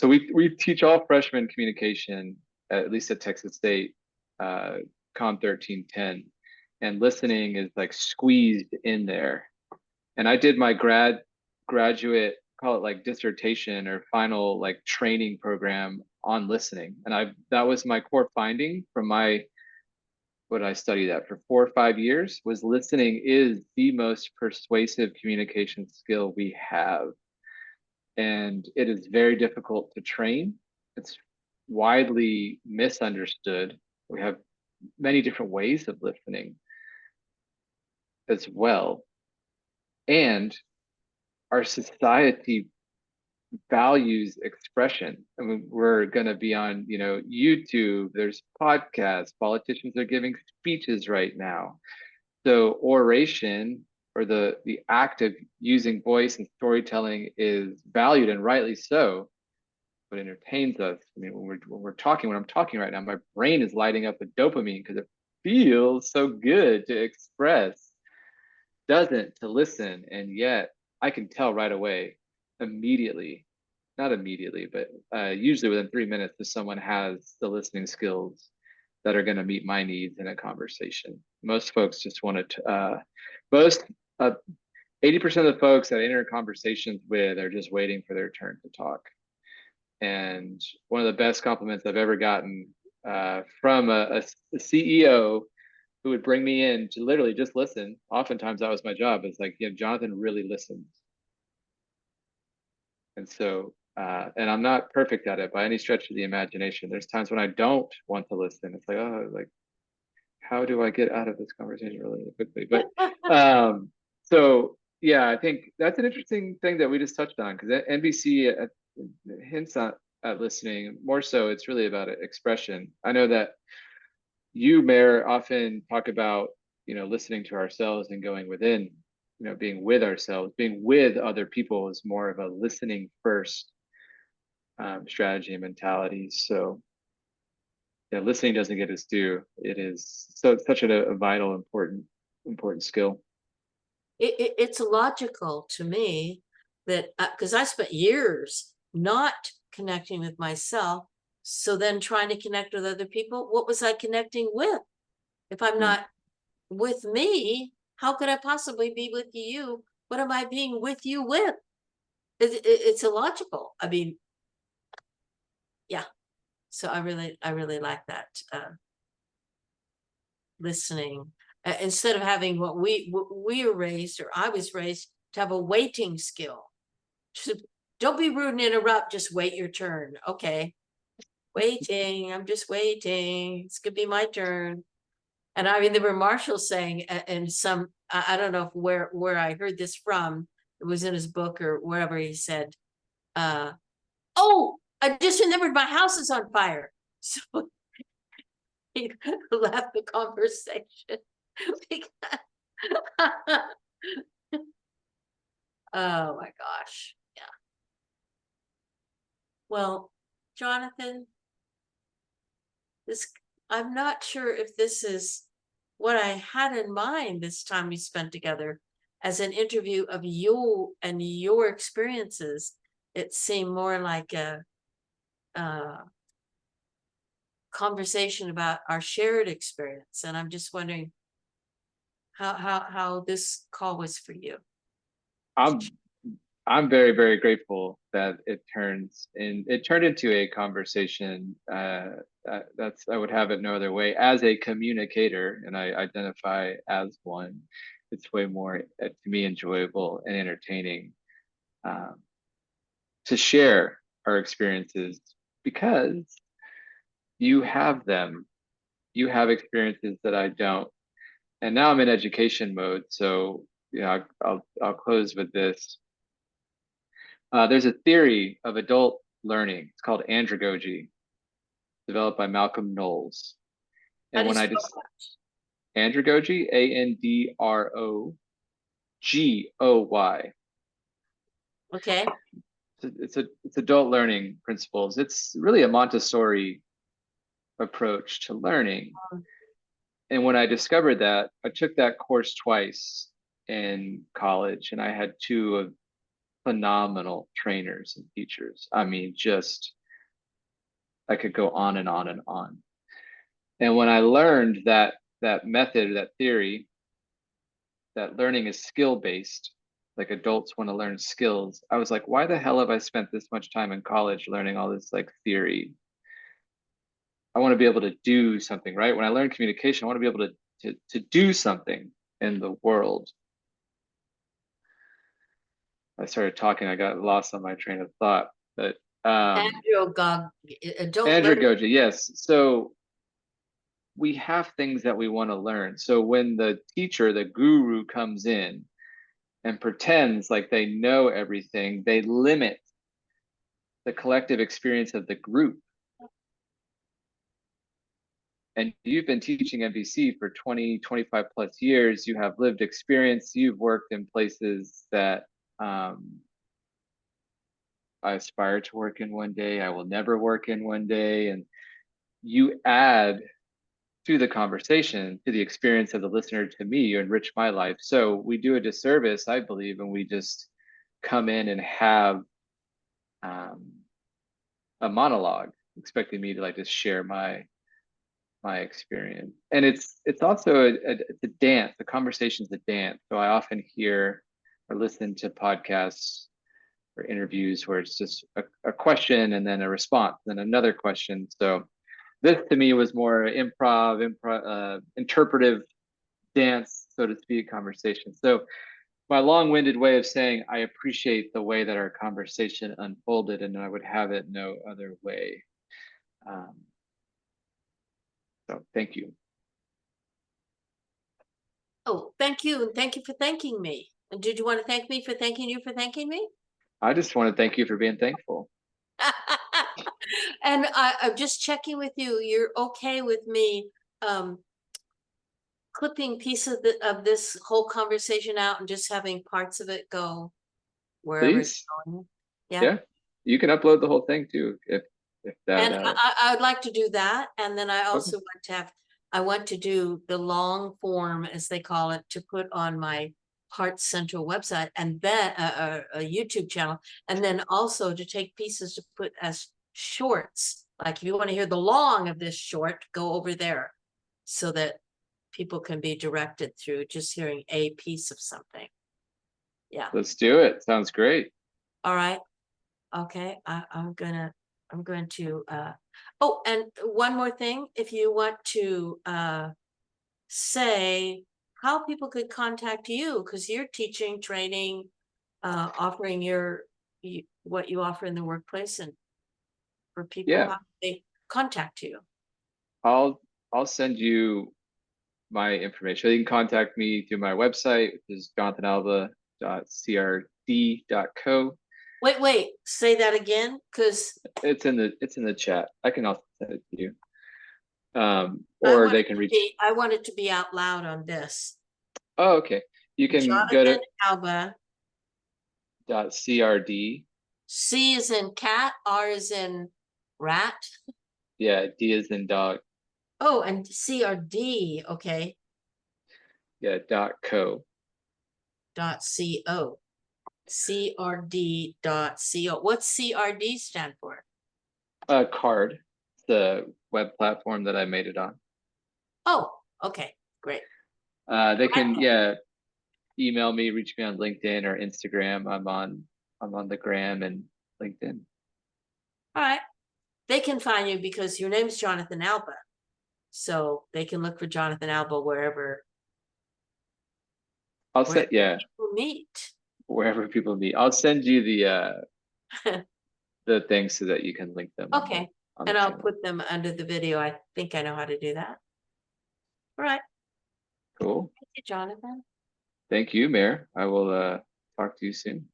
so we teach all freshmen communication, at least at Texas State, Com 1310, and listening is like squeezed in there. And I did my graduate, call it like dissertation or final like training program on listening, and that was my core finding from my what I studied that for 4 or 5 years was listening is the most persuasive communication skill we have, and it is very difficult to train. It's widely misunderstood. We have many different ways of listening as well, and our society values expression. I mean, we're going to be on, YouTube, there's podcasts, politicians are giving speeches right now. So oration, or the act of using voice and storytelling, is valued, and rightly so. But entertains us. I mean, when I'm talking right now, my brain is lighting up with dopamine because it feels so good to express, doesn't to listen. And yet I can tell right away, immediately, not immediately, but usually within 3 minutes, if someone has the listening skills that are going to meet my needs in a conversation. Most folks just want to, most, 80% of the folks that I enter conversations with are just waiting for their turn to talk. And one of the best compliments I've ever gotten from a CEO who would bring me in to literally just listen. Oftentimes that was my job. It's like, Jonathan really listens. And so, and I'm not perfect at it by any stretch of the imagination. There's times when I don't want to listen. It's like, oh, like, how do I get out of this conversation really quickly? But so yeah, I think that's an interesting thing that we just touched on, because NVC hints at listening. More so, it's really about expression. I know that you, Mayor, often talk about, listening to ourselves and going within, being with ourselves, being with other people is more of a listening first strategy and mentality. So yeah, listening doesn't get its due. It is such a vital, important skill. It's logical to me that because I spent years not connecting with myself So then trying to connect with other people, what was I connecting with? If I'm Mm. not with me, how could I possibly be with you? What am I being with you with? It's illogical. I mean, yeah. So I really like that listening. Instead of having what we were raised, or I was raised to have a waiting skill. Just, don't be rude and interrupt. Just wait your turn. Okay, waiting. I'm just waiting. It's gonna be my turn. And I mean, there were marshals saying, and some I don't know if where I heard this from. It was in his book or wherever he said, uh, "Oh, I just remembered my house is on fire." So he left the conversation. because- oh my gosh. Yeah. Well, Jonathan, this I'm not sure if this is what I had in mind this time we spent together as an interview of you and your experiences. It seemed more like a conversation about our shared experience. And I'm just wondering how this call was for you. I'm I'm very, very grateful that it turned into a conversation. That's I would have it no other way. As a communicator, and I identify as one, it's way more to me enjoyable and entertaining um, to share our experiences because you have them. You have experiences that I don't, and now I'm in education mode. So I'll close with this. There's a theory of adult learning. It's called andragogy, developed by Malcolm Knowles. How And do you when I spell just andragogy, ANDROGOY. that? Okay. It's adult learning principles. It's really a Montessori approach to learning. Um, And when I discovered that, I took that course twice in college, and I had two of phenomenal trainers and teachers. I mean, just I could go on and on and on. And when I learned that method, that theory, that learning is skill based, like adults want to learn skills, I was like, why the hell have I spent this much time in college learning all this like theory? I want to be able to do something, right? When I learn communication, I want to be able to do something in the world. I started talking, I got lost on my train of thought. But Androgog, adult learning. andragogy, yes. So we have things that we want to learn. So when the teacher, the guru comes in and pretends like they know everything, they limit the collective experience of the group. And you've been teaching MVC for 20, 25 plus years. You have lived experience. You've worked in places that I aspire to work in one day. I will never work in one day. And you add to the conversation, to the experience of the listener, to me, you enrich my life. So we do a disservice, I believe, and we just come in and have um, a monologue, expecting me to like just share my experience. And it's also it's a dance. The conversation's a dance. So I often hear or listen to podcasts or interviews where it's just a question and then a response, then another question. So this to me was more interpretive dance, so to speak, conversation. So my long-winded way of saying I appreciate the way that our conversation unfolded, and I would have it no other way. Um, so thank you. Oh, thank you. And thank you for thanking me. And did you want to thank me for thanking you for thanking me? I just want to thank you for being thankful. And I'm just checking with you. You're okay with me um, clipping pieces of this whole conversation out and just having parts of it go wherever it's Please, going? Yeah. yeah, you can upload the whole thing too if that. And I would like to do that. And then I Okay. also want to I want to do the long form, as they call it, to put on my Heart Central website and then a YouTube channel. And then also to take pieces to put as shorts Like if you want to hear the long of this short, go over there so that people can be directed through just hearing a piece of something. Yeah. Let's do it. Sounds great. All right. Okay. I'm going to oh, and one more thing, if you want to say how people could contact you, because you're teaching, training, offering what you offer in the workplace, and for people, Yeah, how they contact you. I'll I'll send you my information. You can contact me through my website, which is jonathanalba.crd.co. Wait, say that again, because It's in the chat. I can also send it to you. Or they can reach. I want it to be out loud on this. Oh, okay. You can go to Jonathan Alba. .crd. C is in cat, R is in rat. Yeah, D is in dog. Oh, and CRD, okay, Yeah, .co. .co. CRD.co. What's CRD stand for? Card, the web platform that I made it on. Oh, okay, great. They can, yeah, email me, reach me on LinkedIn or Instagram. I'm on the gram and LinkedIn. All right. They can find you because your name's Jonathan Alba. So they can look for Jonathan Alba wherever I'll set, yeah, people meet. wherever people meet. I'll send you the things so that you can link them Okay. on the And I'll channel. put them under the video. I think I know how to do that. All right. Cool. Thank you, Jonathan. Thank you, Mayor. I will talk to you soon.